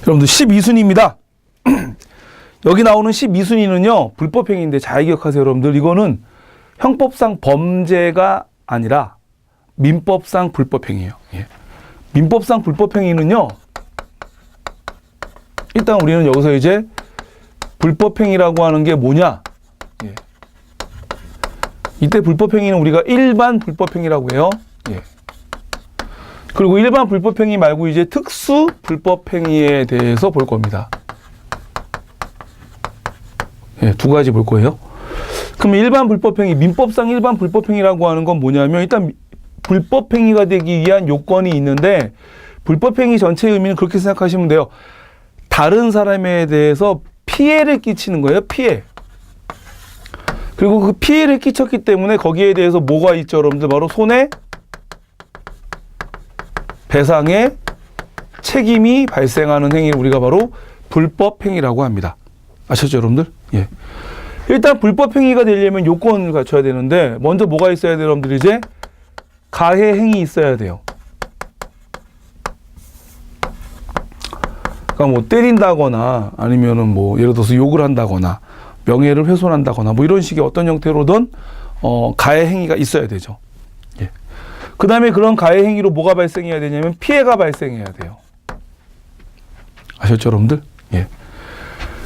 여러분들 12순위입니다. 여기 나오는 12순위는요, 불법행위인데 잘 기억하세요, 여러분들. 이거는 형법상 범죄가 아니라 민법상 불법행위예요. 예. 민법상 불법행위는요, 일단 우리는 여기서 이제 불법행위라고 하는 게 뭐냐? 예. 이때 불법행위는 우리가 일반 불법행위라고 해요. 예. 그리고 일반 불법행위 말고 이제 특수 불법행위에 대해서 볼 겁니다. 예, 두 가지 볼 거예요. 그럼 일반 불법행위, 민법상 일반 불법행위라고 하는 건 뭐냐면 일단 불법행위가 되기 위한 요건이 있는데 불법행위 전체의 의미는 그렇게 생각하시면 돼요. 다른 사람에 대해서 피해를 끼치는 거예요. 피해. 그리고 그 피해를 끼쳤기 때문에 거기에 대해서 뭐가 있죠, 여러분들? 바로 손해, 배상의 책임이 발생하는 행위를 우리가 바로 불법행위라고 합니다. 아셨죠, 여러분들? 예. 일단 불법행위가 되려면 요건을 갖춰야 되는데 먼저 뭐가 있어야 돼요, 여러분들? 이제 가해행위 있어야 돼요. 그러니까 뭐 때린다거나 아니면은 뭐 예를 들어서 욕을 한다거나 명예를 훼손한다거나 뭐 이런 식의 어떤 형태로든 가해행위가 있어야 되죠. 예. 그 다음에 그런 가해행위로 뭐가 발생해야 되냐면 피해가 발생해야 돼요. 아셨죠, 여러분들? 예.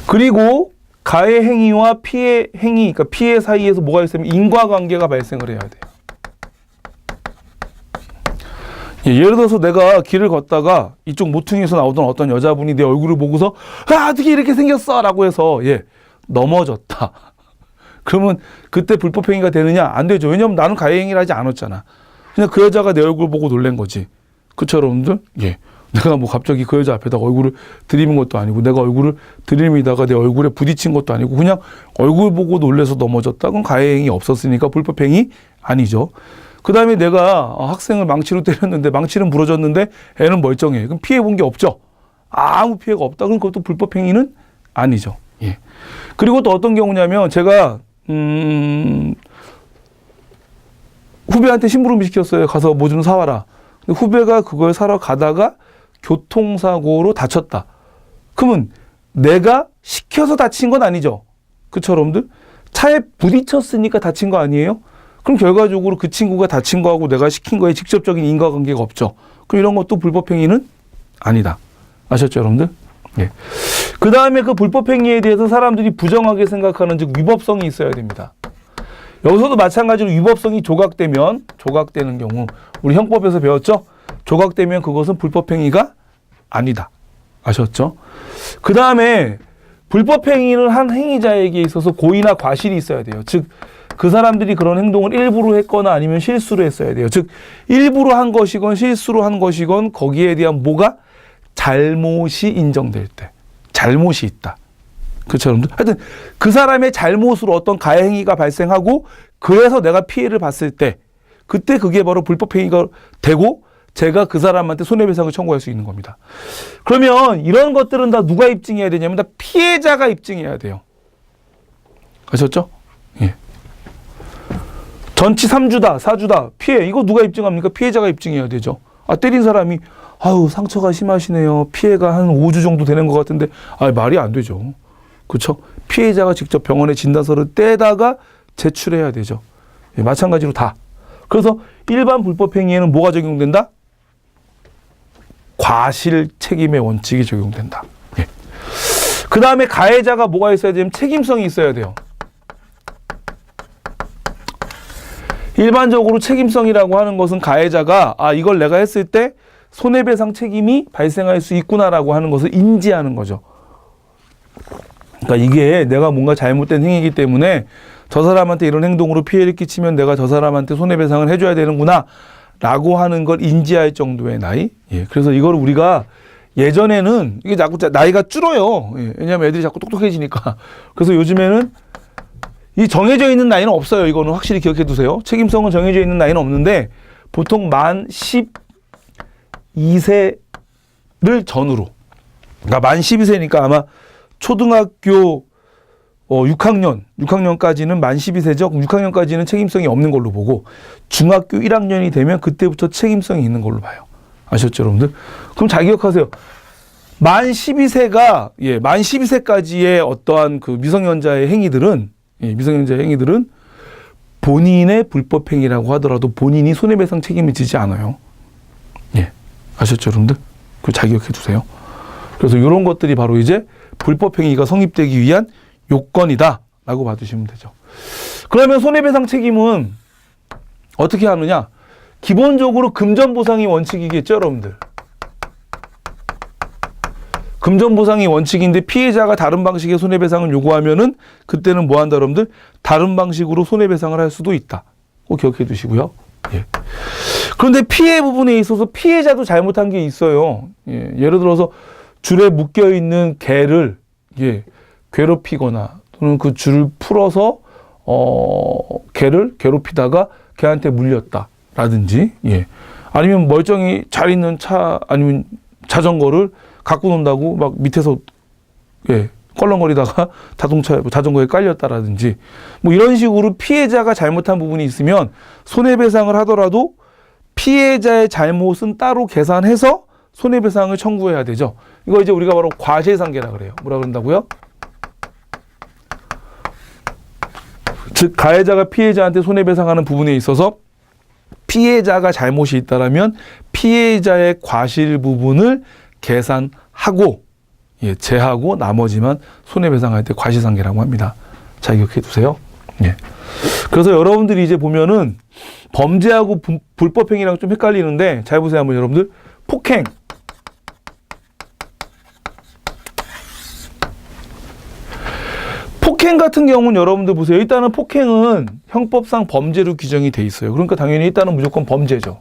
그리고 가해행위와 피해행위, 그러니까 피해 사이에서 뭐가 있으면 인과관계가 발생을 해야 돼요. 예, 예를 들어서 내가 길을 걷다가 이쪽 모퉁이에서 나오던 어떤 여자분이 내 얼굴을 보고서 아, 어떻게 이렇게 생겼어? 라고 해서 예, 넘어졌다. 그러면 그때 불법행위가 되느냐? 안 되죠. 왜냐하면 나는 가해행위를 하지 않았잖아. 그냥 그 여자가 내 얼굴 보고 놀란 거지. 그쵸, 여러분들? 예. 내가 뭐 갑자기 그 여자 앞에다가 얼굴을 들이민 것도 아니고 내가 얼굴을 들이미다가 내 얼굴에 부딪힌 것도 아니고 그냥 얼굴 보고 놀래서 넘어졌다. 그건 가해행위 없었으니까 불법행위 아니죠. 그 다음에 내가 학생을 망치로 때렸는데 망치는 부러졌는데 애는 멀쩡해. 그럼 피해 본 게 없죠. 아무 피해가 없다. 그럼 그것도 불법행위는 아니죠. 예. 그리고 또 어떤 경우냐면 제가 후배한테 심부름 시켰어요. 가서 뭐 좀 사와라. 근데 후배가 그걸 사러 가다가 교통사고로 다쳤다. 그러면 내가 시켜서 다친 건 아니죠. 그쵸, 여러분들? 차에 부딪혔으니까 다친 거 아니에요? 그럼 결과적으로 그 친구가 다친 거하고 내가 시킨 거에 직접적인 인과관계가 없죠. 그럼 이런 것도 불법행위는 아니다. 아셨죠, 여러분들? 예. 그 다음에 그 불법행위에 대해서 사람들이 부정하게 생각하는 즉 위법성이 있어야 됩니다. 여기서도 마찬가지로 위법성이 조각되는 경우 우리 형법에서 배웠죠? 조각되면 그것은 불법행위가 아니다. 아셨죠? 그 다음에 불법행위를 한 행위자에게 있어서 고의나 과실이 있어야 돼요. 즉 그 사람들이 그런 행동을 일부러 했거나 아니면 실수로 했어야 돼요. 즉 일부러 한 것이건 실수로 한 것이건 거기에 대한 뭐가 잘못이 인정될 때 잘못이 있다. 그렇죠, 여러분들? 하여튼 그 사람의 잘못으로 어떤 가해행위가 발생하고 그래서 내가 피해를 봤을 때 그때 그게 바로 불법행위가 되고 제가 그 사람한테 손해배상을 청구할 수 있는 겁니다. 그러면 이런 것들은 다 누가 입증해야 되냐면 다 피해자가 입증해야 돼요. 아셨죠? 예. 전치 3주다, 4주다, 피해. 이거 누가 입증합니까? 피해자가 입증해야 되죠. 아, 때린 사람이 아유, 상처가 심하시네요. 피해가 한 5주 정도 되는 것 같은데 아, 말이 안 되죠. 그렇죠? 피해자가 직접 병원에 진단서를 떼다가 제출해야 되죠. 예, 마찬가지로 다. 그래서 일반 불법행위에는 뭐가 적용된다? 과실 책임의 원칙이 적용된다. 예. 그 다음에 가해자가 뭐가 있어야 되냐면 책임성이 있어야 돼요. 일반적으로 책임성이라고 하는 것은 가해자가 아, 이걸 내가 했을 때 손해배상 책임이 발생할 수 있구나라고 하는 것을 인지하는 거죠. 그러니까 이게 내가 뭔가 잘못된 행위이기 때문에 저 사람한테 이런 행동으로 피해를 끼치면 내가 저 사람한테 손해배상을 해줘야 되는구나 라고 하는 걸 인지할 정도의 나이. 예, 그래서 이걸 우리가 예전에는 이게 자꾸 나이가 줄어요. 예, 왜냐하면 애들이 자꾸 똑똑해지니까. 그래서 요즘에는 이 정해져 있는 나이는 없어요. 이거는 확실히 기억해 두세요. 책임성은 정해져 있는 나이는 없는데 보통 만 12세를 전후로. 그러니까 만 12세니까 아마 초등학교 6학년까지는 만 12세죠. 그럼 6학년까지는 책임성이 없는 걸로 보고 중학교 1학년이 되면 그때부터 책임성이 있는 걸로 봐요. 아셨죠, 여러분들? 그럼 잘 기억하세요. 만 12세가 만 12세까지의 어떠한 그 미성년자의 행위들은 미성년자의 행위들은 본인의 불법 행위라고 하더라도 본인이 손해배상 책임을 지지 않아요. 아셨죠, 여러분들? 그거 잘 기억해 두세요. 그래서 이런 것들이 바로 이제 불법 행위가 성립되기 위한 요건이다라고 봐두시면 되죠. 그러면 손해배상 책임은 어떻게 하느냐? 기본적으로 금전보상이 원칙이겠죠, 여러분들. 금전보상이 원칙인데 피해자가 다른 방식의 손해배상을 요구하면은 그때는 뭐 한다, 여러분들? 다른 방식으로 손해배상을 할 수도 있다. 꼭 기억해 두시고요. 그런데 피해 부분에 있어서 피해자도 잘못한 게 있어요. 예를 들어서 줄에 묶여 있는 개를 괴롭히거나 또는 그 줄을 풀어서 개를 괴롭히다가 개한테 물렸다라든지, 아니면 멀쩡히 잘 있는 차 아니면 자전거를 갖고 논다고 막 밑에서 껄렁거리다가 자전거에 깔렸다라든지, 뭐 이런 식으로 피해자가 잘못한 부분이 있으면 손해배상을 하더라도 피해자의 잘못은 따로 계산해서 손해배상을 청구해야 되죠. 이거 이제 우리가 바로 과실상계라 그래요. 뭐라 그런다고요? 즉 가해자가 피해자한테 손해배상하는 부분에 있어서 피해자가 잘못이 있다라면 피해자의 과실 부분을 계산하고 제하고 나머지만 손해배상할 때 과실상계라고 합니다. 잘 기억해 두세요. 그래서 여러분들이 이제 보면은 범죄하고 불법행위랑 좀 헷갈리는데 잘 보세요 한번 여러분들. 폭행. 폭행 같은 경우는 여러분들 보세요. 일단은 폭행은 형법상 범죄로 규정이 돼 있어요. 그러니까 당연히 일단은 무조건 범죄죠.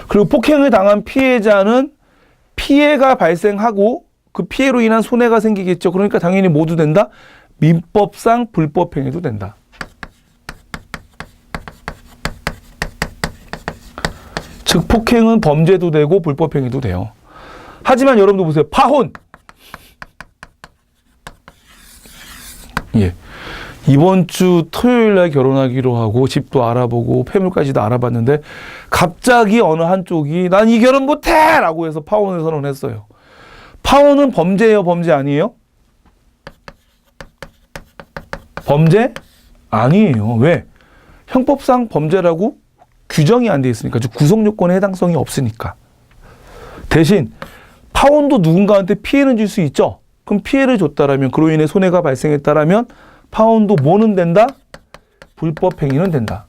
그리고 폭행을 당한 피해자는 피해가 발생하고 그 피해로 인한 손해가 생기겠죠. 그러니까 당연히 모두 된다. 민법상 불법행위도 된다. 즉 폭행은 범죄도 되고 불법행위도 돼요. 하지만 여러분들 보세요. 파혼. 이번 주 토요일 날 결혼하기로 하고 집도 알아보고 폐물까지도 알아봤는데 갑자기 어느 한쪽이 난 이 결혼 못해! 라고 해서 파혼을 선언했어요. 파혼은 범죄예요? 범죄 아니에요? 범죄? 아니에요. 왜? 형법상 범죄라고 규정이 안 돼 있으니까. 즉 구성요건에 해당성이 없으니까. 대신 파혼도 누군가한테 피해는 줄 수 있죠. 그럼 피해를 줬다라면 그로 인해 손해가 발생했다라면 파혼도 뭐는 된다? 불법행위는 된다.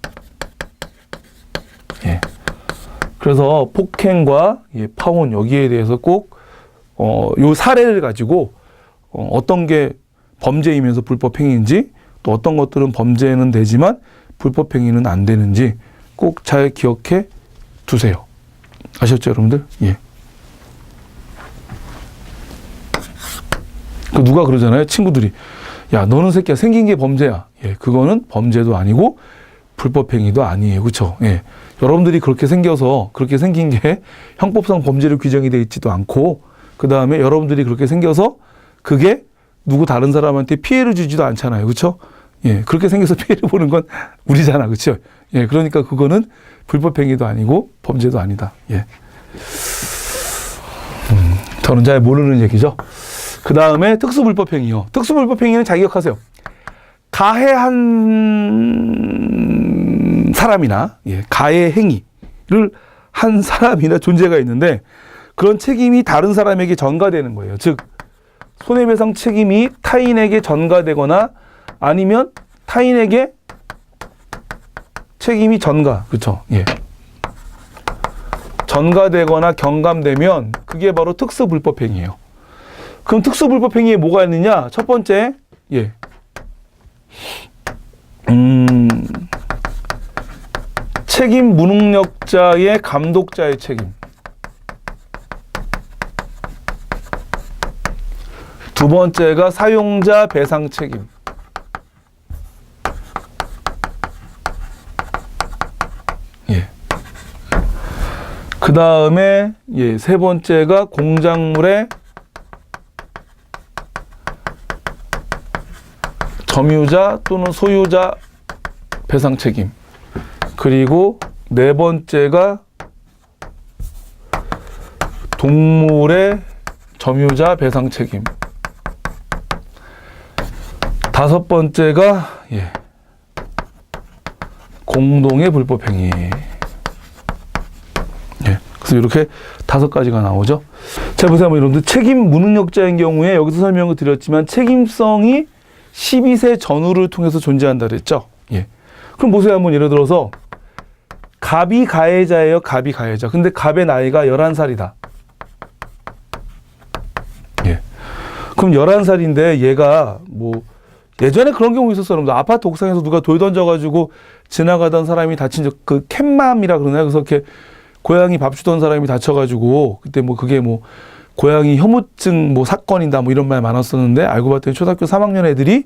그래서 폭행과 파혼 여기에 대해서 꼭 요 사례를 가지고 어떤 게 범죄이면서 불법행위인지 또 어떤 것들은 범죄는 되지만 불법행위는 안 되는지 꼭 잘 기억해 두세요. 아셨죠, 여러분들? 그 누가 그러잖아요. 친구들이. 야, 너는 새끼야. 생긴 게 범죄야. 그거는 범죄도 아니고 불법행위도 아니에요. 그렇죠? 여러분들이 그렇게 생겨서 그렇게 생긴 게 형법상 범죄로 규정이 되어 있지도 않고 그 다음에 여러분들이 그렇게 생겨서 그게 누구 다른 사람한테 피해를 주지도 않잖아요. 그렇죠? 그렇게 생겨서 피해를 보는 건 우리잖아. 그렇죠? 그러니까 그거는 불법행위도 아니고 범죄도 아니다. 저는 잘 모르는 얘기죠. 그 다음에 특수불법행위요. 특수불법행위는 잘 기억하세요. 가해한 사람이나 가해 행위를 한 사람이나 존재가 있는데 그런 책임이 다른 사람에게 전가되는 거예요. 즉 손해배상 책임이 타인에게 전가되거나 아니면 타인에게 책임이 그렇죠? 전가되거나 경감되면 그게 바로 특수불법행위예요. 그럼 특수불법행위에 뭐가 있느냐? 첫 번째, 책임 무능력자의 감독자의 책임. 두 번째가 사용자 배상 책임. 그 다음에 세 번째가 공작물의 점유자 또는 소유자 배상 책임. 그리고 네 번째가 동물의 점유자 배상 책임. 다섯 번째가 공동의 불법행위. 그래서 이렇게 다섯 가지가 나오죠. 자, 보세요. 여러분들 책임 무능력자인 경우에 여기서 설명을 드렸지만 책임성이 12세 전후를 통해서 존재한다 그랬죠. 그럼 보세요. 한번 예를 들어서 갑이 가해자예요. 갑이 가해자. 근데 갑의 나이가 11살이다. 그럼 11살인데 얘가 뭐 예전에 그런 경우 있었어요. 여러분들 아파트 옥상에서 누가 돌 던져가지고 지나가던 사람이 다친 적, 그 캣맘이라 그러나요? 그래서 이렇게 고양이 밥 주던 사람이 다쳐가지고 그때 뭐 그게 뭐 고양이 혐오증 뭐 사건이다 뭐 이런 말 많았었는데 알고 봤더니 초등학교 3학년 애들이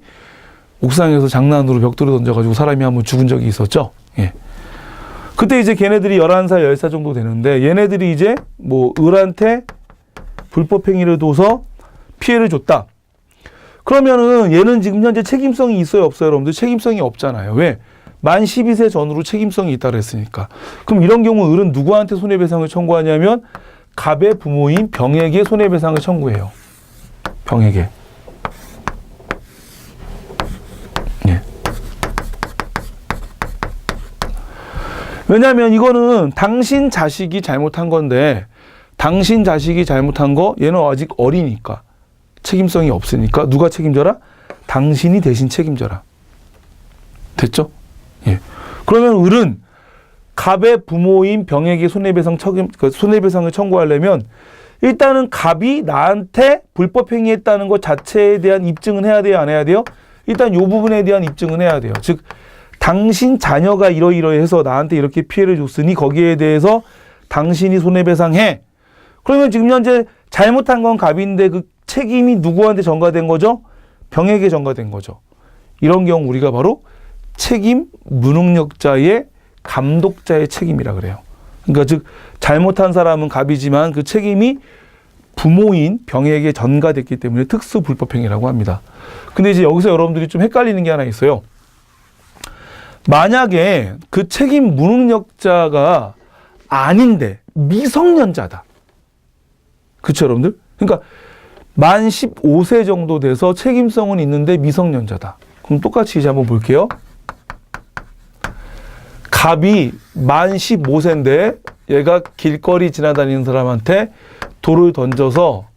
옥상에서 장난으로 벽돌을 던져가지고 사람이 한번 죽은 적이 있었죠. 그때 이제 걔네들이 11살, 10살 정도 되는데 얘네들이 이제 뭐 을한테 불법행위를 둬서 피해를 줬다. 그러면은 얘는 지금 현재 책임성이 있어요, 없어요? 여러분들 책임성이 없잖아요. 왜? 만 12세 전후로 책임성이 있다 그랬으니까. 그럼 이런 경우 을은 누구한테 손해배상을 청구하냐면 갑의 부모인 병에게 손해배상을 청구해요. 병에게. 왜냐하면 이거는 당신 자식이 잘못한 건데 당신 자식이 잘못한 거 얘는 아직 어리니까 책임성이 없으니까 누가 책임져라? 당신이 대신 책임져라. 됐죠? 그러면 을은 갑의 부모인 병에게 손해배상을 청구하려면 일단은 갑이 나한테 불법행위했다는 것 자체에 대한 입증은 해야 돼요? 안 해야 돼요? 일단 이 부분에 대한 입증은 해야 돼요. 즉 당신 자녀가 이러이러해서 나한테 이렇게 피해를 줬으니 거기에 대해서 당신이 손해배상해. 그러면 지금 현재 잘못한 건 갑인데 그 책임이 누구한테 전가된 거죠? 병에게 전가된 거죠. 이런 경우 우리가 바로 책임 무능력자의 감독자의 책임이라 그래요. 그러니까 즉 잘못한 사람은 갑이지만 그 책임이 부모인 병에게 전가됐기 때문에 특수 불법행위라고 합니다. 근데 이제 여기서 여러분들이 좀 헷갈리는 게 하나 있어요. 만약에 그 책임 무능력자가 아닌데 미성년자다. 그렇죠, 여러분들? 그러니까 만 15세 정도 돼서 책임성은 있는데 미성년자다. 그럼 똑같이 이제 한번 볼게요. 갑이 만 15세인데 얘가 길거리 지나다니는 사람한테 돌을 던져서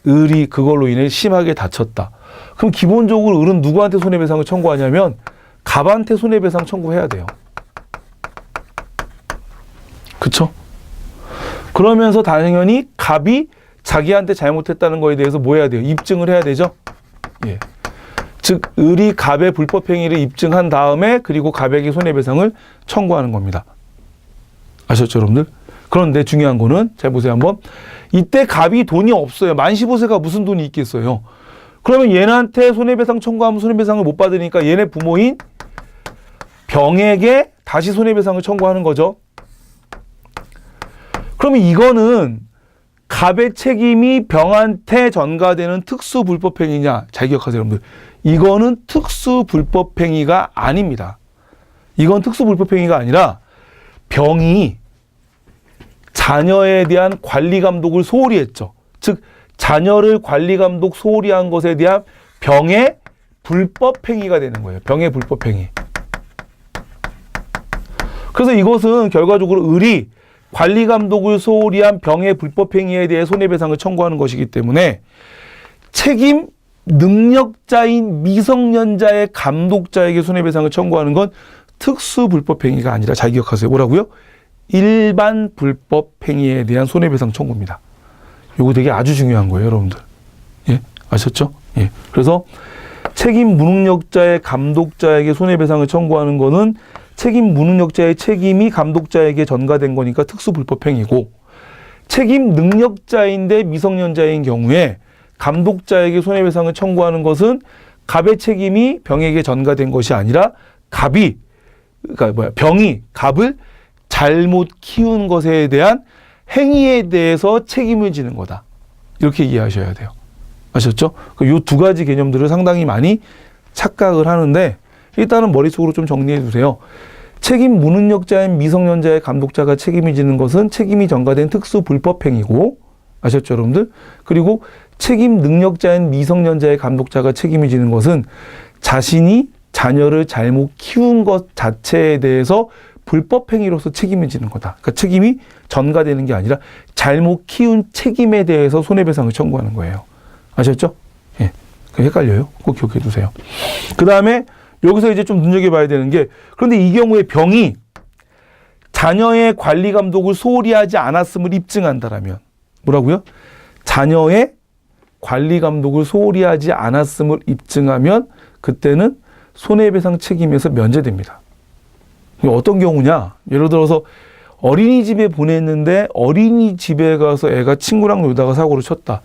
을이 그걸로 인해 심하게 다쳤다. 그럼 기본적으로 을은 누구한테 손해배상을 청구하냐면 갑한테 손해배상 청구해야 돼요. 그쵸? 그러면서 당연히 갑이 자기한테 잘못했다는 거에 대해서 뭐 해야 돼요? 입증을 해야 되죠? 즉 을이 갑의 불법행위를 입증한 다음에 그리고 갑에게 손해배상을 청구하는 겁니다. 아셨죠, 여러분들? 그런데 중요한 거는 잘 보세요 한번. 이때 갑이 돈이 없어요. 만 15세가 무슨 돈이 있겠어요? 그러면 얘한테 손해배상 청구하면 손해배상을 못 받으니까 얘네 부모인 병에게 다시 손해배상을 청구하는 거죠. 그러면 이거는 갑의 책임이 병한테 전가되는 특수 불법행위냐? 잘 기억하세요, 여러분들. 이거는 특수 불법행위가 아닙니다. 이건 특수 불법행위가 아니라 병이 자녀에 대한 관리 감독을 소홀히 했죠. 즉 자녀를 관리 감독 소홀히 한 것에 대한 병의 불법행위가 되는 거예요. 병의 불법행위. 그래서 이것은 결과적으로 을이 관리 감독을 소홀히 한 병의 불법행위에 대해 손해배상을 청구하는 것이기 때문에 책임 능력자인 미성년자의 감독자에게 손해배상을 청구하는 건 특수 불법행위가 아니라 잘 기억하세요. 뭐라고요? 일반 불법행위에 대한 손해배상 청구입니다. 이거 되게 아주 중요한 거예요, 여러분들. 아셨죠? 그래서 책임 무능력자의 감독자에게 손해배상을 청구하는 거는 책임 무능력자의 책임이 감독자에게 전가된 거니까 특수 불법행위고, 책임 능력자인데 미성년자인 경우에 감독자에게 손해배상을 청구하는 것은 갑의 책임이 병에게 전가된 것이 아니라 병이 갑을 잘못 키운 것에 대한 행위에 대해서 책임을 지는 거다. 이렇게 이해하셔야 돼요. 아셨죠? 이 두 가지 개념들을 상당히 많이 착각을 하는데 일단은 머릿속으로 좀 정리해 주세요. 책임 무능력자인 미성년자의 감독자가 책임을 지는 것은 책임이 전가된 특수 불법행위고, 아셨죠, 여러분들? 그리고 책임 능력자인 미성년자의 감독자가 책임을 지는 것은 자신이 자녀를 잘못 키운 것 자체에 대해서 불법 행위로서 책임을 지는 거다. 그러니까 책임이 전가되는 게 아니라 잘못 키운 책임에 대해서 손해배상을 청구하는 거예요. 아셨죠? 예. 헷갈려요? 꼭 기억해 두세요. 그 다음에 여기서 이제 좀 눈여겨봐야 되는 게, 그런데 이 경우에 병이 자녀의 관리 감독을 소홀히 하지 않았음을 입증한다라면, 뭐라고요? 자녀의 관리 감독을 소홀히 하지 않았음을 입증하면 그때는 손해배상 책임에서 면제됩니다. 어떤 경우냐? 예를 들어서 어린이집에 보냈는데 어린이집에 가서 애가 친구랑 놀다가 사고를 쳤다.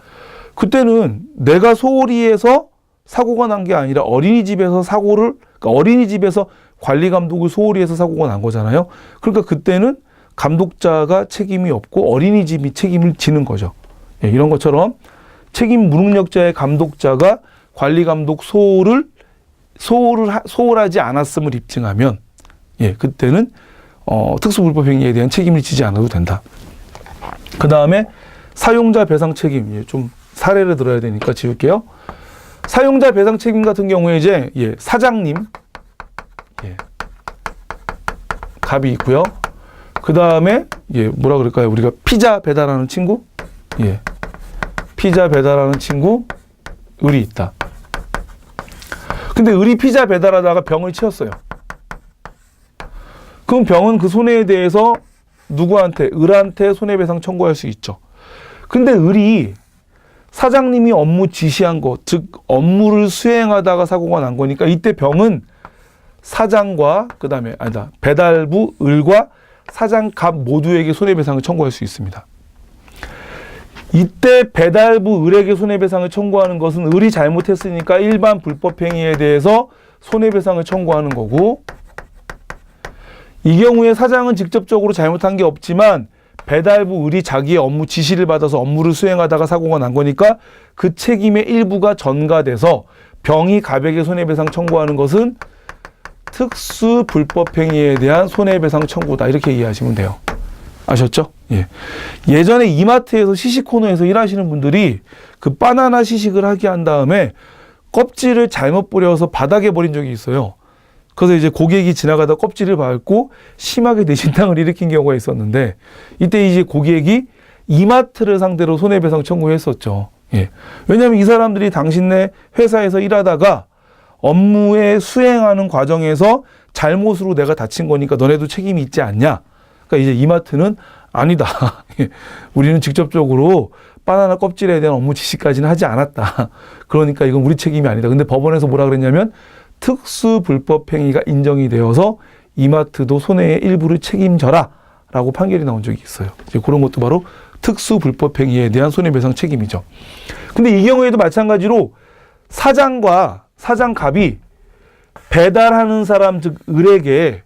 그때는 내가 소홀히 해서 사고가 난 게 아니라 어린이집에서 그러니까 어린이집에서 관리 감독을 소홀히 해서 사고가 난 거잖아요. 그러니까 그때는 감독자가 책임이 없고 어린이집이 책임을 지는 거죠. 예, 이런 것처럼 책임 무능력자의 감독자가 관리 감독 소홀하지 않았음을 입증하면, 예, 그때는 특수불법 행위에 대한 책임을 지지 않아도 된다. 그 다음에 사용자 배상 책임, 예, 좀 사례를 들어야 되니까 지울게요. 사용자 배상 책임 같은 경우에 이제, 예, 사장님, 예, 갑이 있고요. 그 다음에, 예, 뭐라 그럴까요? 우리가 피자 배달하는 친구, 예, 피자 배달하는 친구, 을이 있다. 근데 을이 피자 배달하다가 병을 치웠어요. 그럼 병은 그 손해에 대해서 누구한테? 을한테 손해배상 청구할 수 있죠. 근데 을이 사장님이 업무 지시한 것, 즉 업무를 수행하다가 사고가 난 거니까 이때 병은 사장과 그다음에 배달부 을과 사장 갑 모두에게 손해배상을 청구할 수 있습니다. 이때 배달부 을에게 손해배상을 청구하는 것은 을이 잘못했으니까 일반 불법 행위에 대해서 손해배상을 청구하는 거고, 이 경우에 사장은 직접적으로 잘못한 게 없지만 배달부 을이 자기의 업무 지시를 받아서 업무를 수행하다가 사고가 난 거니까 그 책임의 일부가 전가돼서 병이 갑에게 손해배상 청구하는 것은 특수 불법 행위에 대한 손해배상 청구다. 이렇게 이해하시면 돼요. 아셨죠? 예. 예전에 이마트에서 시식 코너에서 일하시는 분들이 그 바나나 시식을 하게 한 다음에 껍질을 잘못 뿌려서 바닥에 버린 적이 있어요. 그래서 이제 고객이 지나가다 껍질을 밟고 심하게 뇌신탕을 일으킨 경우가 있었는데, 이때 이제 고객이 이마트를 상대로 손해배상 청구했었죠. 예. 왜냐하면 이 사람들이 당신네 회사에서 일하다가 업무에 수행하는 과정에서 잘못으로 내가 다친 거니까 너네도 책임이 있지 않냐. 그러니까 이제 이마트는 아니다. 우리는 직접적으로 바나나 껍질에 대한 업무 지시까지는 하지 않았다. 그러니까 이건 우리 책임이 아니다. 근데 법원에서 뭐라 그랬냐면 특수 불법 행위가 인정이 되어서 이마트도 손해의 일부를 책임져라 라고 판결이 나온 적이 있어요. 이제 그런 것도 바로 특수 불법 행위에 대한 손해배상 책임이죠. 근데 이 경우에도 마찬가지로 사장과 사장갑이 배달하는 사람 즉 을에게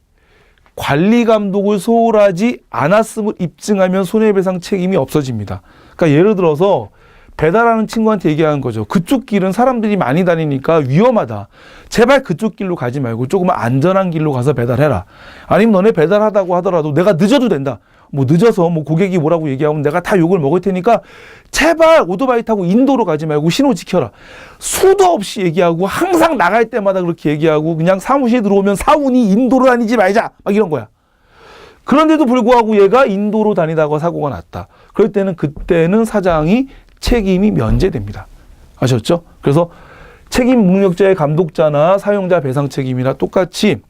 관리 감독을 소홀하지 않았음을 입증하면 손해배상 책임이 없어집니다. 그러니까 예를 들어서 배달하는 친구한테 얘기하는 거죠. 그쪽 길은 사람들이 많이 다니니까 위험하다. 제발 그쪽 길로 가지 말고 조금 안전한 길로 가서 배달해라. 아니면 너네 배달하다고 하더라도 내가 늦어도 된다. 뭐 늦어서 뭐 고객이 뭐라고 얘기하면 내가 다 욕을 먹을 테니까 제발 오토바이 타고 인도로 가지 말고 신호 지켜라. 수도 없이 얘기하고 항상 나갈 때마다 그렇게 얘기하고 그냥 사무실에 들어오면 사운이 인도로 다니지 말자. 막 이런 거야. 그런데도 불구하고 얘가 인도로 다니다가 사고가 났다. 그럴 때는 그때는 사장이 책임이 면제됩니다. 아셨죠? 그래서 책임 능력자의 감독자나 사용자 배상 책임이나 똑같이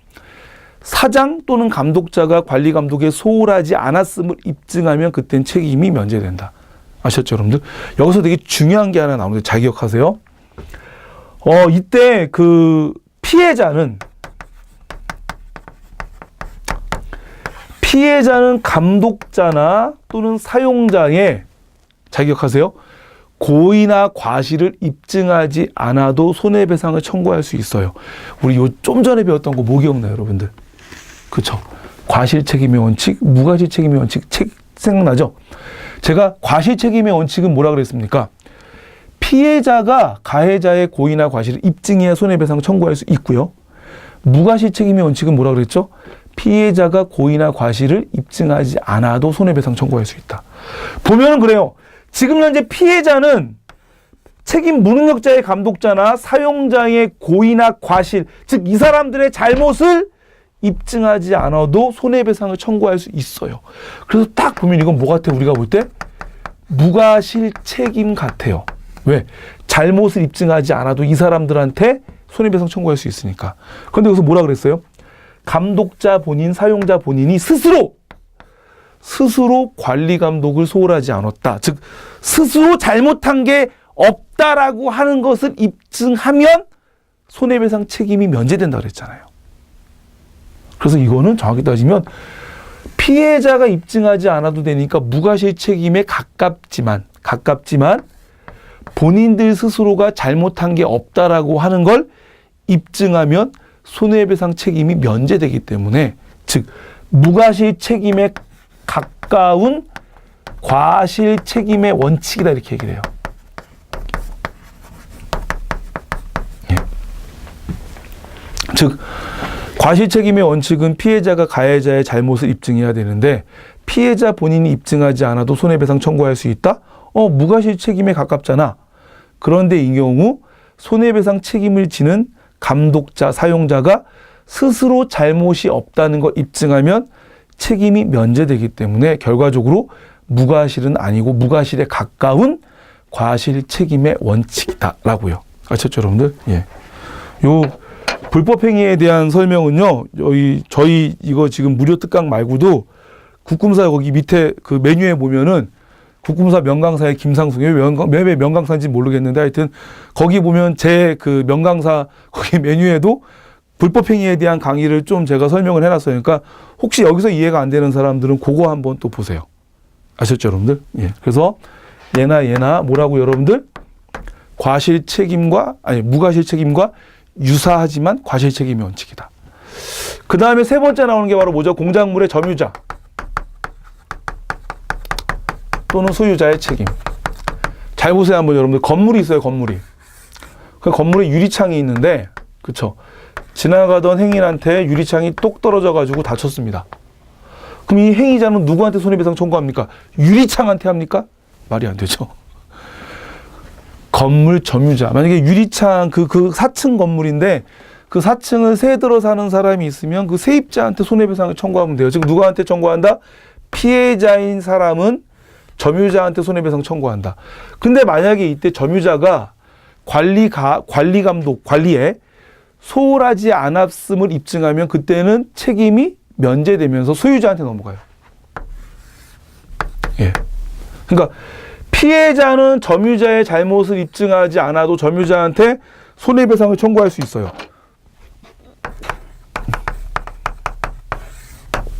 사장 또는 감독자가 관리 감독에 소홀하지 않았음을 입증하면 그땐 책임이 면제된다. 아셨죠, 여러분들? 여기서 되게 중요한 게 하나 나오는데 잘 기억하세요. 이때 그 피해자는 감독자나 또는 사용자의, 잘 기억하세요, 고의나 과실을 입증하지 않아도 손해배상을 청구할 수 있어요. 우리 좀 전에 배웠던 거 뭐 기억나요, 여러분들? 그쵸? 과실 책임의 원칙, 무과실 책임의 원칙 생각나죠? 제가 과실 책임의 원칙은 뭐라 그랬습니까? 피해자가 가해자의 고의나 과실을 입증해야 손해배상을 청구할 수 있고요. 무과실 책임의 원칙은 뭐라 그랬죠? 피해자가 고의나 과실을 입증하지 않아도 손해배상 청구할 수 있다. 보면은 그래요. 지금 현재 피해자는 책임 무능력자의 감독자나 사용자의 고의나 과실, 즉 이 사람들의 잘못을 입증하지 않아도 손해배상을 청구할 수 있어요. 그래서 딱 보면 이건 뭐 같아? 우리가 볼 때 무과실책임 같아요. 왜? 잘못을 입증하지 않아도 이 사람들한테 손해배상 청구할 수 있으니까. 그런데 여기서 뭐라 그랬어요? 감독자 본인, 사용자 본인이 스스로 관리 감독을 소홀하지 않았다. 즉 스스로 잘못한 게 없다라고 하는 것을 입증하면 손해배상 책임이 면제된다 그랬잖아요. 그래서 이거는 정확히 따지면 피해자가 입증하지 않아도 되니까 무과실 책임에 가깝지만 본인들 스스로가 잘못한 게 없다라고 하는 걸 입증하면 손해배상 책임이 면제되기 때문에, 즉 무과실 책임에 가까운 과실 책임의 원칙이다 이렇게 얘기를 해요. 예. 즉 과실 책임의 원칙은 피해자가 가해자의 잘못을 입증해야 되는데 피해자 본인이 입증하지 않아도 손해배상 청구할 수 있다? 무과실 책임에 가깝잖아. 그런데 이 경우 손해배상 책임을 지는 감독자, 사용자가 스스로 잘못이 없다는 걸 입증하면 책임이 면제되기 때문에 결과적으로 무과실은 아니고 무과실에 가까운 과실 책임의 원칙이다라고요. 아셨죠, 여러분들? 예. 요 불법행위에 대한 설명은요, 저희 이거 지금 무료 특강 말고도 국금사 거기 밑에 그 메뉴에 보면은 국금사 명강사의 김상숙이 왜 명강사인지 모르겠는데 하여튼 거기 보면 제 그 명강사 거기 메뉴에도 불법행위에 대한 강의를 좀 제가 설명을 해놨어요. 그러니까 혹시 여기서 이해가 안 되는 사람들은 그거 한번 또 보세요. 아셨죠, 여러분들? 예. 그래서 얘나 뭐라고 여러분들? 과실 책임과 무과실 책임과 유사하지만 과실 책임의 원칙이다. 그 다음에 세 번째 나오는 게 바로 뭐죠? 공작물의 점유자 또는 소유자의 책임. 잘 보세요, 한번 여러분들. 건물이 있어요, 건물이. 그 건물에 유리창이 있는데, 그쵸? 지나가던 행인한테 유리창이 똑 떨어져가지고 다쳤습니다. 그럼 이 행위자는 누구한테 손해배상 청구합니까? 유리창한테 합니까? 말이 안 되죠. 건물 점유자. 만약에 유리창 그 4층 건물인데 그 4층을 새 들어 사는 사람이 있으면 그 세입자한테 손해배상을 청구하면 돼요. 즉 누구한테 청구한다? 피해자인 사람은 점유자한테 손해배상 청구한다. 근데 만약에 이때 점유자가 관리에 소홀하지 않았음을 입증하면 그때는 책임이 면제되면서 소유자한테 넘어가요. 예. 그러니까 피해자는 점유자의 잘못을 입증하지 않아도 점유자한테 손해배상을 청구할 수 있어요.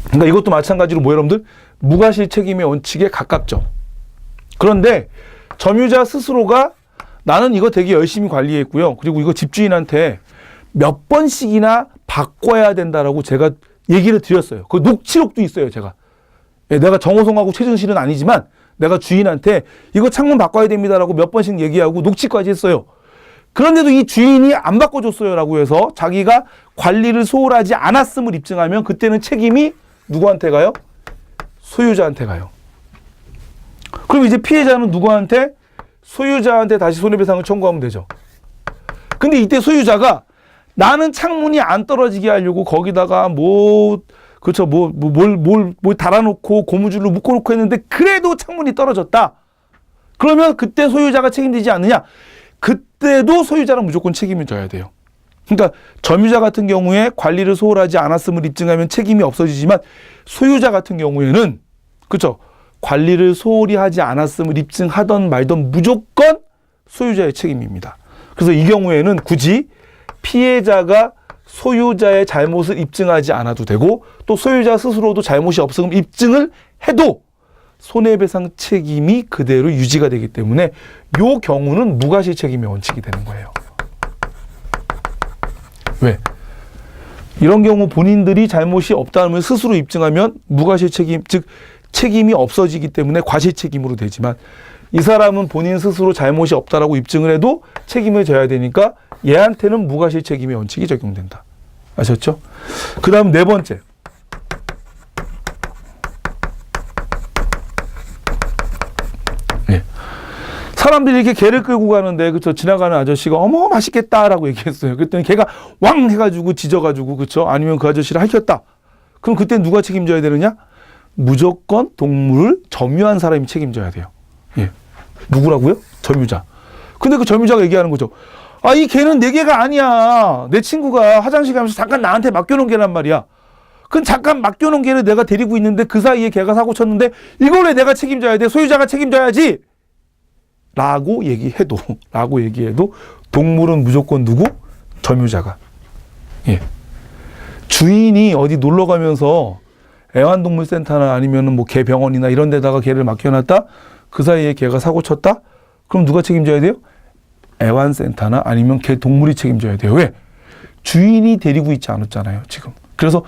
그러니까 이것도 마찬가지로 뭐 여러분들? 무과실 책임의 원칙에 가깝죠. 그런데 점유자 스스로가 나는 이거 되게 열심히 관리했고요. 그리고 이거 집주인한테 몇 번씩이나 바꿔야 된다라고 제가 얘기를 드렸어요. 그 녹취록도 있어요, 제가. 예, 내가 정호성하고 최준실은 아니지만 내가 주인한테 이거 창문 바꿔야 됩니다라고 몇 번씩 얘기하고 녹취까지 했어요. 그런데도 이 주인이 안 바꿔줬어요라고 해서 자기가 관리를 소홀하지 않았음을 입증하면 그때는 책임이 누구한테 가요? 소유자한테 가요. 그럼 이제 피해자는 누구한테? 소유자한테 다시 손해배상을 청구하면 되죠. 근데 이때 소유자가 나는 창문이 안 떨어지게 하려고 거기다가 뭘 달아놓고 고무줄로 묶어놓고 했는데 그래도 창문이 떨어졌다. 그러면 그때 소유자가 책임지지 않느냐? 그때도 소유자는 무조건 책임을 져야 돼요. 그러니까 점유자 같은 경우에 관리를 소홀하지 않았음을 입증하면 책임이 없어지지만 소유자 같은 경우에는 그렇죠. 관리를 소홀히 하지 않았음을 입증하던 말던 무조건 소유자의 책임입니다. 그래서 이 경우에는 굳이 피해자가 소유자의 잘못을 입증하지 않아도 되고 또 소유자 스스로도 잘못이 없음을 입증을 해도 손해배상 책임이 그대로 유지가 되기 때문에 이 경우는 무과실 책임의 원칙이 되는 거예요. 왜? 이런 경우 본인들이 잘못이 없다는 스스로 입증하면 무과실 책임, 즉 책임이 없어지기 때문에 과실 책임으로 되지만 이 사람은 본인 스스로 잘못이 없다라고 입증을 해도 책임을 져야 되니까 얘한테는 무과실 책임의 원칙이 적용된다. 아셨죠? 그 다음 네 번째. 네. 사람들이 이렇게 개를 끌고 가는데, 그쵸? 지나가는 아저씨가 어머, 맛있겠다라고 얘기했어요. 그랬더니 개가 왕 해가지고 짖어가지고, 그쵸? 아니면 그 아저씨를 할켰다. 그럼 그때 누가 책임져야 되느냐? 무조건 동물을 점유한 사람이 책임져야 돼요. 예. 누구라고요? 점유자. 근데 그 점유자가 얘기하는 거죠. 아, 이 개는 내 개가 아니야. 내 친구가 화장실 가면서 잠깐 나한테 맡겨놓은 개란 말이야. 그럼 잠깐 맡겨놓은 개를 내가 데리고 있는데 그 사이에 개가 사고 쳤는데 이걸 왜 내가 책임져야 돼? 소유자가 책임져야지. 라고 얘기해도 동물은 무조건 누구? 점유자가. 예. 주인이 어디 놀러 가면서 애완동물센터나 아니면은 뭐 개병원이나 이런 데다가 개를 맡겨놨다? 그 사이에 개가 사고 쳤다? 그럼 누가 책임져야 돼요? 애완센터나 아니면 개 동물이 책임져야 돼요. 왜? 주인이 데리고 있지 않았잖아요, 지금. 그래서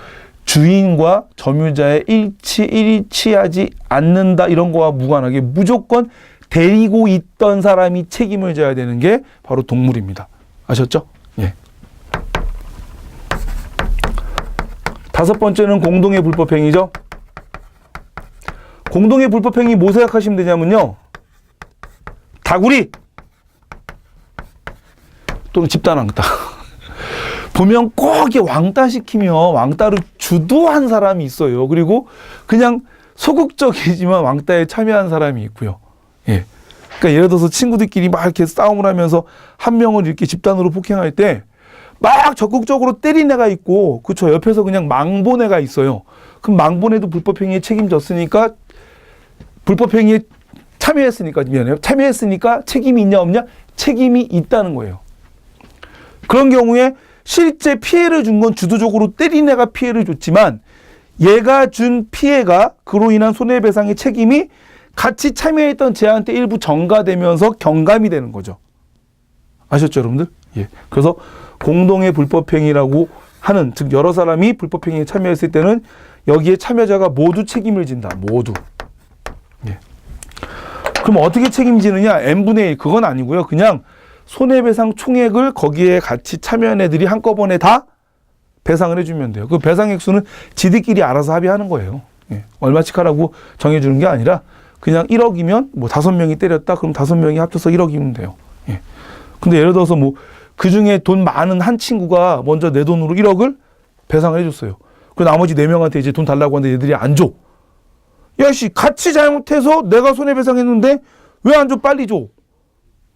주인과 점유자의 일치하지 않는다 이런 거와 무관하게 무조건 데리고 있던 사람이 책임을 져야 되는 게 바로 동물입니다. 아셨죠? 예. 다섯 번째는 공동의 불법행위죠. 공동의 불법행위 뭐 생각하시면 되냐면요. 다구리 또는 집단 왕따. 보면 꼭 이게 왕따 시키면 왕따를 주도한 사람이 있어요. 그리고 그냥 소극적이지만 왕따에 참여한 사람이 있고요. 예. 그러니까 예를 들어서 친구들끼리 막 이렇게 싸움을 하면서 한 명을 이렇게 집단으로 폭행할 때 막 적극적으로 때린 애가 있고, 그쵸. 옆에서 그냥 망본 애가 있어요. 그럼 망본애도 불법행위에 책임졌으니까, 불법행위에 참여했으니까 책임이 있냐 없냐? 책임이 있다는 거예요. 그런 경우에 실제 피해를 준 건 주도적으로 때린 애가 피해를 줬지만 얘가 준 피해가 그로 인한 손해배상의 책임이 같이 참여했던 쟤한테 일부 전가되면서 경감이 되는 거죠. 아셨죠, 여러분들? 예. 그래서 공동의 불법행위라고 하는, 즉 여러 사람이 불법행위에 참여했을 때는 여기에 참여자가 모두 책임을 진다. 모두. 예. 그럼 어떻게 책임지느냐? n분의 1. 그건 아니고요. 그냥 손해배상 총액을 거기에 같이 참여한 애들이 한꺼번에 다 배상을 해주면 돼요. 그 배상 액수는 지들끼리 알아서 합의하는 거예요. 예. 얼마씩 하라고 정해주는 게 아니라 그냥 1억이면 뭐 5명이 때렸다. 그럼 5명이 합쳐서 1억이면 돼요. 예. 근데 예를 들어서 뭐 그 중에 돈 많은 한 친구가 먼저 내 돈으로 1억을 배상을 해줬어요. 그 나머지 4명한테 이제 돈 달라고 하는데 얘들이 안 줘. 야, 씨, 같이 잘못해서 내가 손해배상했는데 왜 안 줘? 빨리 줘.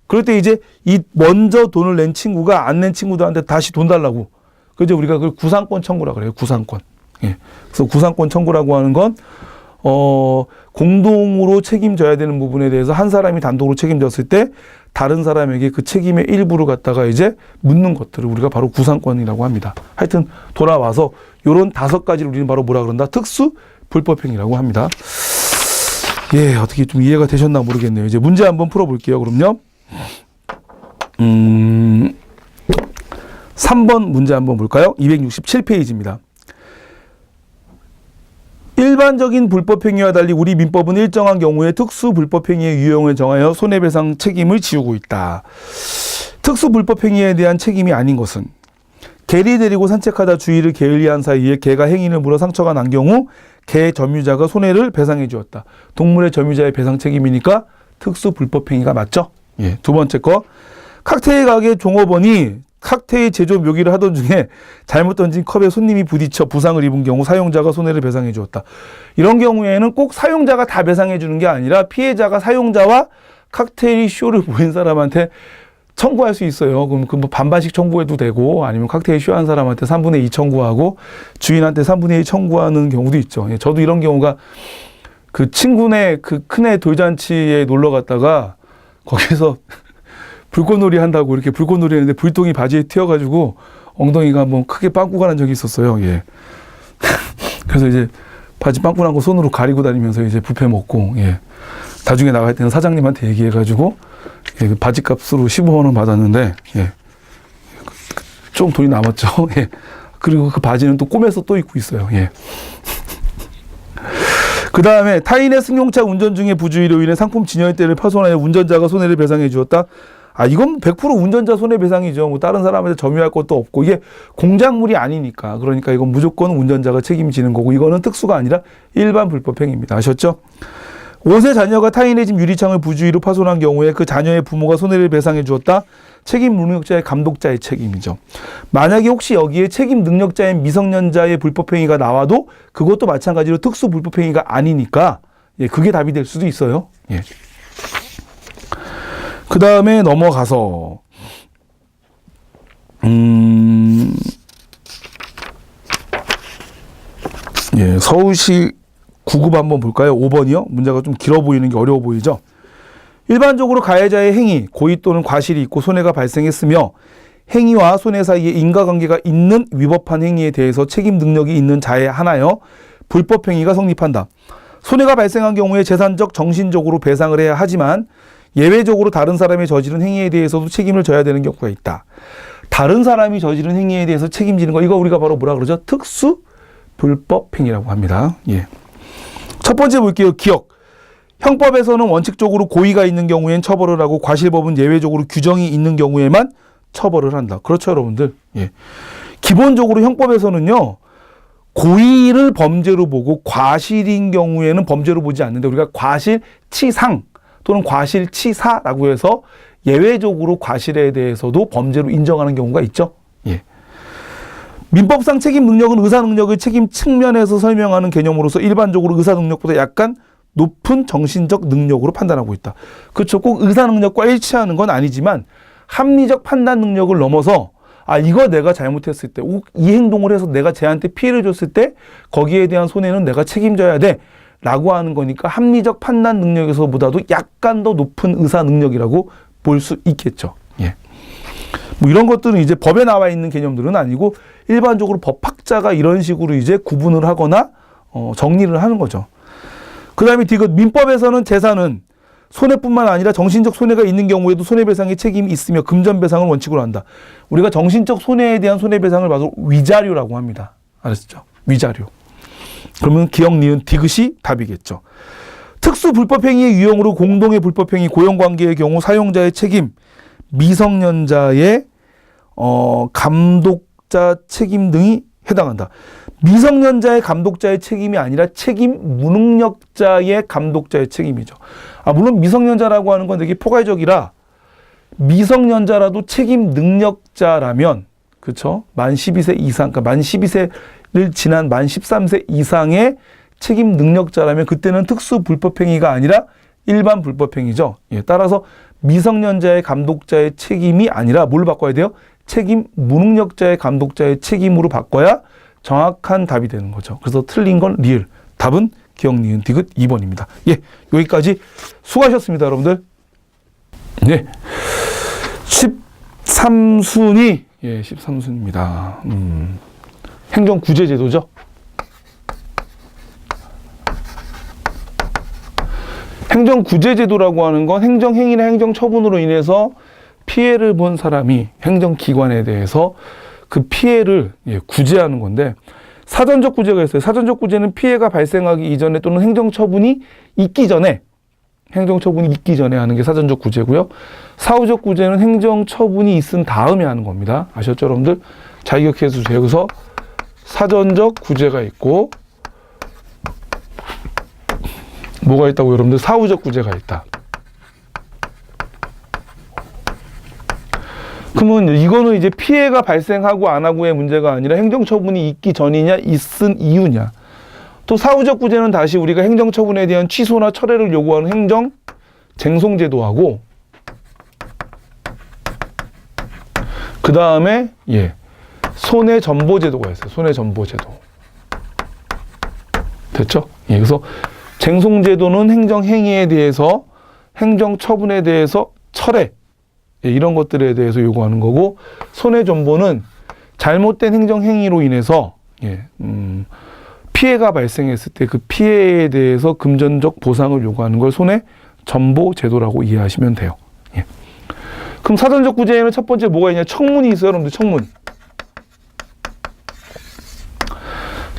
그럴 때 이제 이 먼저 돈을 낸 친구가 안 낸 친구들한테 다시 돈 달라고. 그죠? 우리가 그걸 구상권 청구라 그래요. 구상권. 예. 그래서 구상권 청구라고 하는 건 공동으로 책임져야 되는 부분에 대해서 한 사람이 단독으로 책임졌을 때 다른 사람에게 그 책임의 일부를 갖다가 이제 묻는 것들을 우리가 바로 구상권이라고 합니다. 하여튼 돌아와서 요런 5가지를 우리는 바로 뭐라 그런다? 특수 불법행위라고 합니다. 예, 어떻게 좀 이해가 되셨나 모르겠네요. 이제 문제 한번 풀어볼게요. 그럼요. 3번 문제 한번 볼까요? 267페이지입니다. 일반적인 불법행위와 달리 우리 민법은 일정한 경우에 특수 불법행위의 유형을 정하여 손해배상 책임을 지우고 있다. 특수 불법행위에 대한 책임이 아닌 것은 개를 데리고 산책하다 주의를 게을리한 사이에 개가 행인을 물어 상처가 난 경우 개 점유자가 손해를 배상해 주었다. 동물의 점유자의 배상 책임이니까 특수 불법행위가 맞죠? 예. 두 번째 거, 칵테일 가게 종업원이 칵테일 제조 묘기를 하던 중에 잘못 던진 컵에 손님이 부딪혀 부상을 입은 경우 사용자가 손해를 배상해 주었다. 이런 경우에는 꼭 사용자가 다 배상해 주는 게 아니라 피해자가 사용자와 칵테일 쇼를 보인 사람한테 청구할 수 있어요. 그럼 그 뭐 반반씩 청구해도 되고, 아니면 칵테일 쇼한 사람한테 3분의 2 청구하고 주인한테 3분의 1 청구하는 경우도 있죠. 예, 저도 이런 경우가 그 친구네 그 큰애 돌잔치에 놀러 갔다가 거기서 불꽃놀이 한다고 이렇게 불꽃놀이 했는데 불똥이 바지에 튀어가지고 엉덩이가 한번 크게 빵꾸가 난 적이 있었어요. 예. 그래서 이제 바지 빵꾸 난 거 손으로 가리고 다니면서 이제 뷔페 먹고, 예. 나중에 나갈 때는 사장님한테 얘기해가지고, 예, 그 바지 값으로 15만 원 받았는데, 예. 좀 돈이 남았죠. 예. 그리고 그 바지는 또 꼬매서 또 입고 있어요. 예. 그 다음에 타인의 승용차 운전 중에 부주의로 인해 상품 진열대를 파손하여 운전자가 손해를 배상해 주었다. 아, 이건 100% 운전자 손해배상이죠. 뭐 다른 사람한테 점유할 것도 없고, 이게 공작물이 아니니까. 그러니까 이건 무조건 운전자가 책임지는 거고, 이거는 특수가 아니라 일반 불법행위입니다. 아셨죠? 5세 자녀가 타인의 집 유리창을 부주의로 파손한 경우에 그 자녀의 부모가 손해를 배상해 주었다. 책임 능력자의 감독자의 책임이죠. 만약에 혹시 여기에 책임 능력자인 미성년자의 불법행위가 나와도 그것도 마찬가지로 특수 불법행위가 아니니까 예, 그게 답이 될 수도 있어요. 예. 그 다음에 넘어가서 예, 서울시 9급 한번 볼까요? 5번이요. 문제가 좀 길어 보이는 게 어려워 보이죠. 일반적으로 가해자의 행위, 고의 또는 과실이 있고 손해가 발생했으며 행위와 손해 사이에 인과관계가 있는 위법한 행위에 대해서 책임 능력이 있는 자에 한하여 불법행위가 성립한다. 손해가 발생한 경우에 재산적, 정신적으로 배상을 해야 하지만 예외적으로 다른 사람이 저지른 행위에 대해서도 책임을 져야 되는 경우가 있다. 다른 사람이 저지른 행위에 대해서 책임지는 거, 이거 우리가 바로 뭐라 그러죠? 특수 불법행위라고 합니다. 예. 첫 번째 볼게요. 기억. 형법에서는 원칙적으로 고의가 있는 경우엔 처벌을 하고 과실법은 예외적으로 규정이 있는 경우에만 처벌을 한다. 그렇죠, 여러분들? 예. 기본적으로 형법에서는요, 고의를 범죄로 보고 과실인 경우에는 범죄로 보지 않는데 우리가 과실치상 또는 과실치사라고 해서 예외적으로 과실에 대해서도 범죄로 인정하는 경우가 있죠. 예. 민법상 책임 능력은 의사 능력의 책임 측면에서 설명하는 개념으로서 일반적으로 의사 능력보다 약간 높은 정신적 능력으로 판단하고 있다. 그렇죠. 꼭 의사 능력과 일치하는 건 아니지만 합리적 판단 능력을 넘어서 이거 내가 잘못했을 때, 이 행동을 해서 내가 쟤한테 피해를 줬을 때 거기에 대한 손해는 내가 책임져야 돼 라고 하는 거니까 합리적 판단 능력에서보다도 약간 더 높은 의사 능력이라고 볼 수 있겠죠. 예. 뭐 이런 것들은 이제 법에 나와 있는 개념들은 아니고 일반적으로 법학자가 이런 식으로 이제 구분을 하거나 정리를 하는 거죠. 그 다음에 디귿. 민법에서는 재산은 손해뿐만 아니라 정신적 손해가 있는 경우에도 손해배상의 책임이 있으며 금전배상을 원칙으로 한다. 우리가 정신적 손해에 대한 손해배상을 봐도 위자료라고 합니다. 알았죠? 위자료. 그러면 기억, 니은, 디귿이 답이겠죠. 특수 불법행위의 유형으로 공동의 불법행위, 고용관계의 경우 사용자의 책임, 미성년자의 감독자 책임 등이 해당한다. 미성년자의 감독자의 책임이 아니라 책임 무능력자의 감독자의 책임이죠. 물론 미성년자라고 하는 건 되게 포괄적이라 미성년자라도 책임 능력자라면, 그렇죠? 만 12세 이상, 그러니까 만 12세를 지난 만 13세 이상의 책임 능력자라면 그때는 특수 불법행위가 아니라 일반 불법행위죠. 예, 따라서 미성년자의 감독자의 책임이 아니라 뭘 바꿔야 돼요? 책임 무능력자의 감독자의 책임으로 바꿔야 정확한 답이 되는 거죠. 그래서 틀린 건 리을. 답은 기억, 니은, 디귿 2번입니다. 예, 여기까지 수고하셨습니다, 여러분들. 네. 13순위. 예, 13순입니다. 행정구제제도죠. 행정구제제도라고 하는 건 행정행위나 행정처분으로 인해서 피해를 본 사람이 행정기관에 대해서 그 피해를 구제하는 건데, 사전적 구제가 있어요. 사전적 구제는 피해가 발생하기 이전에 또는 행정처분이 있기 전에 하는 게 사전적 구제고요. 사후적 구제는 행정처분이 있은 다음에 하는 겁니다. 아셨죠, 여러분들? 잘 기억해 주세요. 그래서 사전적 구제가 있고 뭐가 있다고, 여러분들? 사후적 구제가 있다. 그러면 이거는 이제 피해가 발생하고 안 하고의 문제가 아니라 행정처분이 있기 전이냐, 있은 이유냐. 또 사후적 구제는 다시 우리가 행정처분에 대한 취소나 철회를 요구하는 행정 쟁송제도하고, 그 다음에 손해전보제도가 있어요. 손해전보제도. 됐죠? 예, 그래서 쟁송제도는 행정행위에 대해서, 행정처분에 대해서 철회, 이런 것들에 대해서 요구하는 거고, 손해전보는 잘못된 행정행위로 인해서 피해가 발생했을 때 그 피해에 대해서 금전적 보상을 요구하는 걸 손해전보제도라고 이해하시면 돼요. 예. 그럼 사전적 구제에는 첫 번째 뭐가 있냐? 청문이 있어요, 여러분들.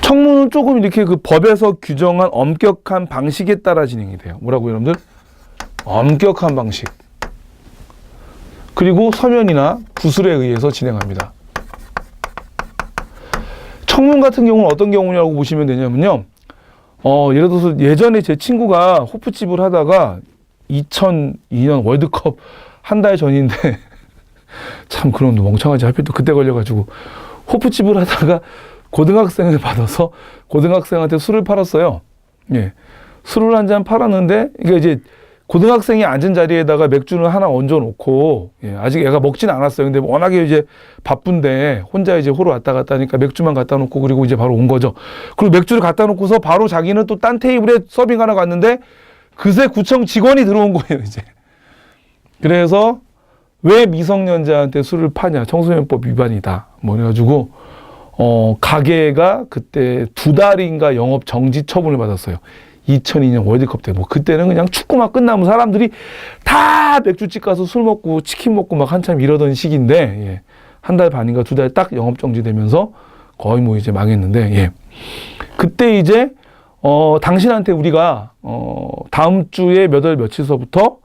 청문은 조금 이렇게 그 법에서 규정한 엄격한 방식에 따라 진행이 돼요. 뭐라고, 여러분들? 엄격한 방식. 그리고 서면이나 구술에 의해서 진행합니다. 청문 같은 경우는 어떤 경우냐고 보시면 되냐면요. 예를 들어서 예전에 제 친구가 호프집을 하다가 2002년 월드컵 한 달 전인데 참 그런 멍청하지 하필 또 그때 걸려가지고 호프집을 하다가 고등학생을 받아서 고등학생한테 술을 팔았어요. 예. 술을 한 잔 팔았는데 이게 이제 고등학생이 앉은 자리에다가 맥주는 하나 얹어놓고, 예, 아직 애가 먹진 않았어요. 근데 워낙에 이제 바쁜데 혼자 이제 호로 왔다 갔다 하니까 맥주만 갖다 놓고 그리고 이제 바로 온 거죠. 그리고 맥주를 갖다 놓고서 바로 자기는 또 딴 테이블에 서빙하러 갔는데 그새 구청 직원이 들어온 거예요, 이제. 그래서 왜 미성년자한테 술을 파냐? 청소년법 위반이다. 뭐 그래가지고, 가게가 그때 2달인가 영업 정지 처분을 받았어요. 2002년 월드컵 때. 뭐 그때는 그냥 축구만 끝나면 사람들이 다 맥주집 가서 술 먹고 치킨 먹고 막 한참 이러던 시기인데, 예. 한 달 반인가 2달 딱 영업 정지되면서 거의 뭐 이제 망했는데, 예. 그때 이제 당신한테 우리가 다음 주에 몇 월 며칠서부터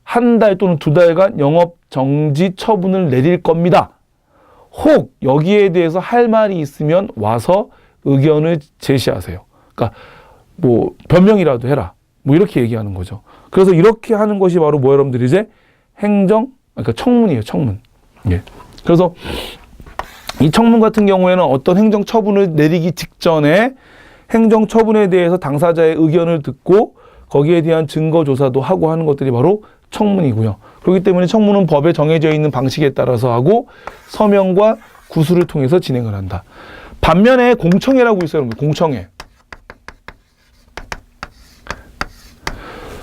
한 달 또는 2달간 영업 정지 처분을 내릴 겁니다. 혹 여기에 대해서 할 말이 있으면 와서 의견을 제시하세요. 그러니까 뭐 변명이라도 해라. 뭐 이렇게 얘기하는 거죠. 그래서 이렇게 하는 것이 바로 뭐 여러분들이 이제 그러니까 청문이에요, 청문. 예. 그래서 이 청문 같은 경우에는 어떤 행정 처분을 내리기 직전에 행정 처분에 대해서 당사자의 의견을 듣고 거기에 대한 증거 조사도 하고 하는 것들이 바로 청문이고요. 그렇기 때문에 청문은 법에 정해져 있는 방식에 따라서 하고 서명과 구술을 통해서 진행을 한다. 반면에 공청회라고 있어요, 여러분. 공청회.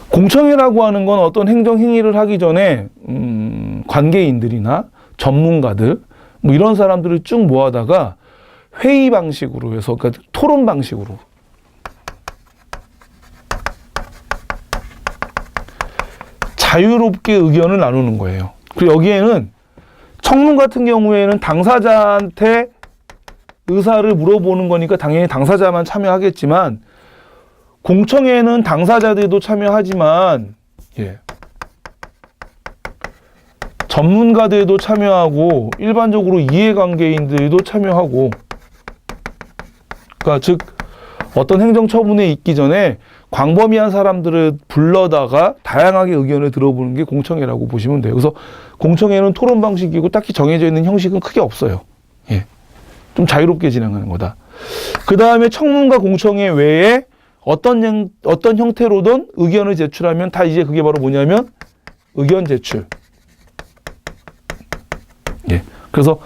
공청회라고 하는 건 어떤 행정 행위를 하기 전에 관계인들이나 전문가들 뭐 이런 사람들을 쭉 모아다가 회의 방식으로 해서, 그러니까 토론 방식으로 자유롭게 의견을 나누는 거예요. 그리고 여기에는 청문 같은 경우에는 당사자한테 의사를 물어보는 거니까 당연히 당사자만 참여하겠지만, 공청회는 당사자들도 참여하지만, 예, 전문가들도 참여하고 일반적으로 이해관계인들도 참여하고, 그러니까 즉 어떤 행정처분에 있기 전에 광범위한 사람들을 불러다가 다양하게 의견을 들어보는 게 공청회라고 보시면 돼요. 그래서 공청회는 토론 방식이고 딱히 정해져 있는 형식은 크게 없어요. 예, 좀 자유롭게 진행하는 거다. 그 다음에 청문과 공청회 외에 어떤 형태로든 의견을 제출하면 다 이제 그게 바로 뭐냐면 의견 제출. 예. 그래서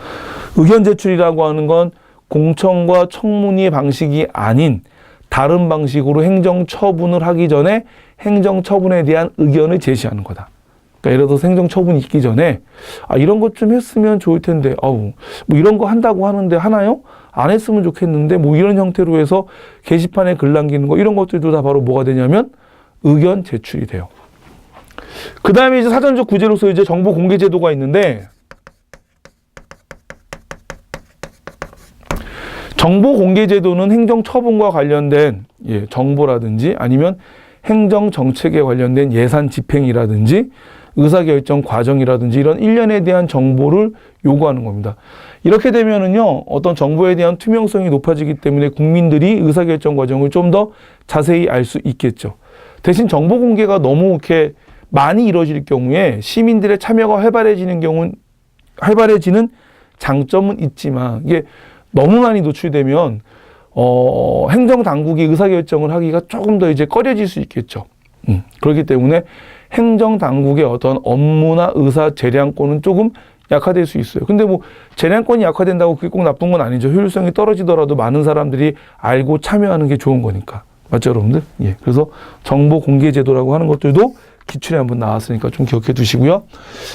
의견 제출이라고 하는 건 공청과 청문의 방식이 아닌 다른 방식으로 행정 처분을 하기 전에 행정 처분에 대한 의견을 제시하는 거다. 그러니까 예를 들어서 행정 처분이 있기 전에 이런 것 좀 했으면 좋을 텐데, 뭐 이런 거 한다고 하는데 하나요? 안 했으면 좋겠는데, 뭐 이런 형태로 해서 게시판에 글 남기는 거, 이런 것들도 다 바로 뭐가 되냐면 의견 제출이 돼요. 그 다음에 이제 사전적 구제로서 이제 정보 공개 제도가 있는데, 정보 공개 제도는 행정 처분과 관련된 정보라든지 아니면 행정 정책에 관련된 예산 집행이라든지 의사결정 과정이라든지 이런 일련에 대한 정보를 요구하는 겁니다. 이렇게 되면은요, 어떤 정보에 대한 투명성이 높아지기 때문에 국민들이 의사결정 과정을 좀 더 자세히 알 수 있겠죠. 대신 정보 공개가 너무 이렇게 많이 이루어질 경우에 시민들의 참여가 활발해지는 장점은 있지만, 이게 너무 많이 노출되면 행정당국이 의사결정을 하기가 조금 더 이제 꺼려질 수 있겠죠. 그렇기 때문에 행정당국의 어떤 업무나 의사 재량권은 조금 약화될 수 있어요. 근데 뭐 재량권이 약화된다고 그게 꼭 나쁜 건 아니죠. 효율성이 떨어지더라도 많은 사람들이 알고 참여하는 게 좋은 거니까. 맞죠, 여러분들? 예. 그래서 정보 공개 제도라고 하는 것들도 기출에 한번 나왔으니까 좀 기억해 두시고요.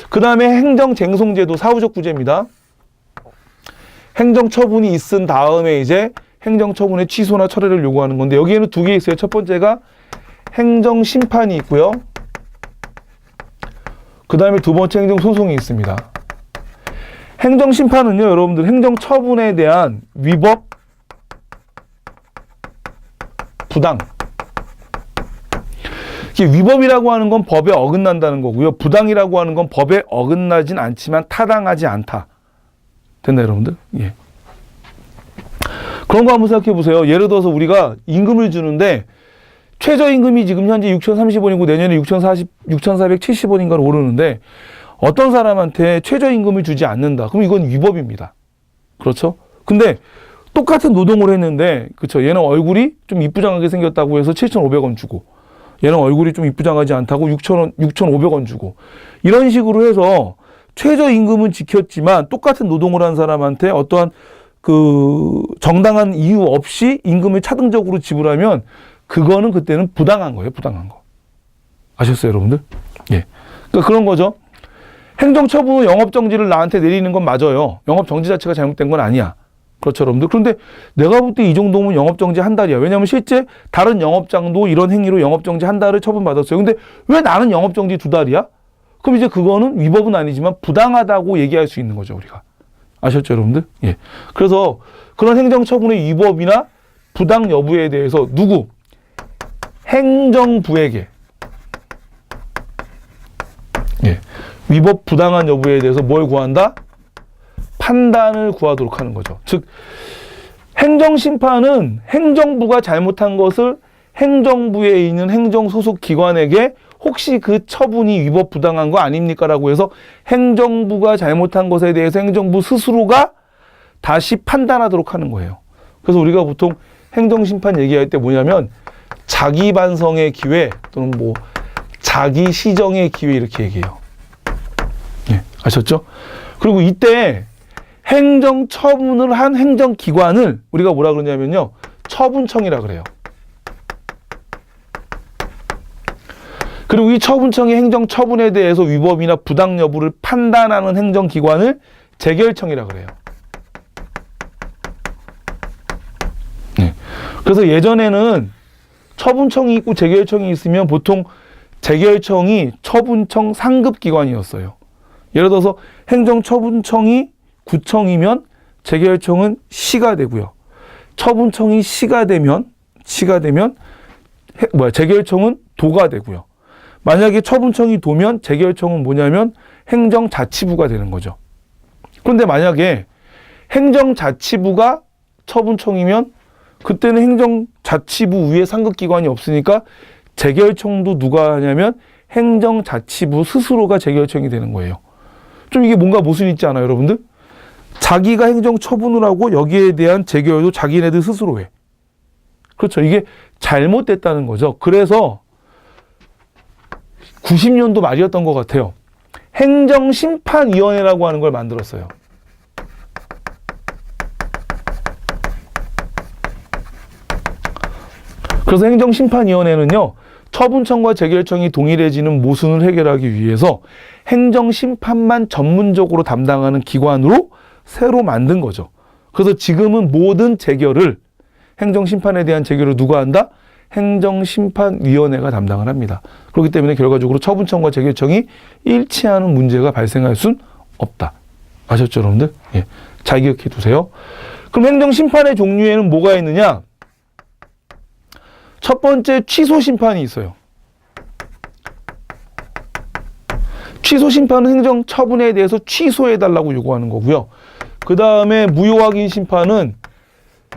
그 다음에 행정쟁송제도, 사후적 구제입니다. 행정처분이 있은 다음에 이제 행정처분의 취소나 철회를 요구하는 건데, 여기에는 두 개 있어요. 첫 번째가 행정심판이 있고요. 그 다음에 두 번째 행정소송이 있습니다. 행정심판은요, 여러분들 행정처분에 대한 위법, 부당. 위법이라고 하는 건 법에 어긋난다는 거고요. 부당이라고 하는 건 법에 어긋나진 않지만 타당하지 않다. 됐나요, 여러분들? 예. 그런 거 한번 생각해 보세요. 예를 들어서 우리가 임금을 주는데 최저임금이 지금 현재 6,030원이고 내년에 6,470원인가로 오르는데 어떤 사람한테 최저임금을 주지 않는다. 그럼 이건 위법입니다. 그렇죠? 근데 똑같은 노동을 했는데, 그쵸? 얘는 얼굴이 좀 이쁘장하게 생겼다고 해서 7,500원 주고, 얘는 얼굴이 좀 이쁘장하지 않다고 6,500원 주고, 이런 식으로 해서 최저임금은 지켰지만 똑같은 노동을 한 사람한테 어떠한 그 정당한 이유 없이 임금을 차등적으로 지불하면 그거는 그때는 부당한 거예요. 부당한 거. 아셨어요, 여러분들? 예. 그러니까 그런 거죠. 행정처분 영업정지를 나한테 내리는 건 맞아요. 영업정지 자체가 잘못된 건 아니야. 그렇죠, 여러분들. 그런데 내가 볼 때 이 정도면 영업정지 한 달이야. 왜냐하면 실제 다른 영업장도 이런 행위로 영업정지 한 달을 처분받았어요. 근데 왜 나는 영업정지 2달이야? 그럼 이제 그거는 위법은 아니지만 부당하다고 얘기할 수 있는 거죠, 우리가. 아셨죠, 여러분들? 예. 그래서 그런 행정처분의 위법이나 부당 여부에 대해서 누구? 행정부에게. 예. 위법 부당한 여부에 대해서 뭘 구한다? 판단을 구하도록 하는 거죠. 즉, 행정심판은 행정부가 잘못한 것을 행정부에 있는 행정소속 기관에게 혹시 그 처분이 위법 부당한 거 아닙니까? 라고 해서 행정부가 잘못한 것에 대해서 행정부 스스로가 다시 판단하도록 하는 거예요. 그래서 우리가 보통 행정심판 얘기할 때 뭐냐면 자기 반성의 기회 또는 뭐 자기 시정의 기회 이렇게 얘기해요. 예, 아셨죠? 그리고 이때 행정처분을 한 행정기관을 우리가 뭐라 그러냐면요. 처분청이라 그래요. 그리고 이 처분청이 행정처분에 대해서 위법이나 부당 여부를 판단하는 행정기관을 재결청이라 그래요. 네. 그래서 예전에는 처분청이 있고 재결청이 있으면 보통 재결청이 처분청 상급기관이었어요. 예를 들어서 행정처분청이 구청이면 재결청은 시가 되고요. 처분청이 시가 되면 재결청은 도가 되고요. 만약에 처분청이 도면 재결청은 뭐냐면 행정자치부가 되는 거죠. 그런데 만약에 행정자치부가 처분청이면 그때는 행정자치부 위에 상급기관이 없으니까 재결청도 누가 하냐면 행정자치부 스스로가 재결청이 되는 거예요. 좀 이게 뭔가 모순 있지 않아요, 여러분들? 자기가 행정처분을 하고 여기에 대한 재결도 자기네들 스스로 해. 그렇죠. 이게 잘못됐다는 거죠. 그래서 90년도 말이었던 것 같아요. 행정심판위원회라고 하는 걸 만들었어요. 그래서 행정심판위원회는요. 처분청과 재결청이 동일해지는 모순을 해결하기 위해서 행정심판만 전문적으로 담당하는 기관으로 새로 만든 거죠. 그래서 지금은 모든 재결을 행정심판에 대한 재결을 누가 한다? 행정심판위원회가 담당을 합니다. 그렇기 때문에 결과적으로 처분청과 재결청이 일치하는 문제가 발생할 순 없다. 아셨죠, 여러분들? 예. 잘 기억해 두세요. 그럼 행정심판의 종류에는 뭐가 있느냐? 첫 번째 취소심판이 있어요. 취소심판은 행정처분에 대해서 취소해달라고 요구하는 거고요. 그 다음에 무효확인 심판은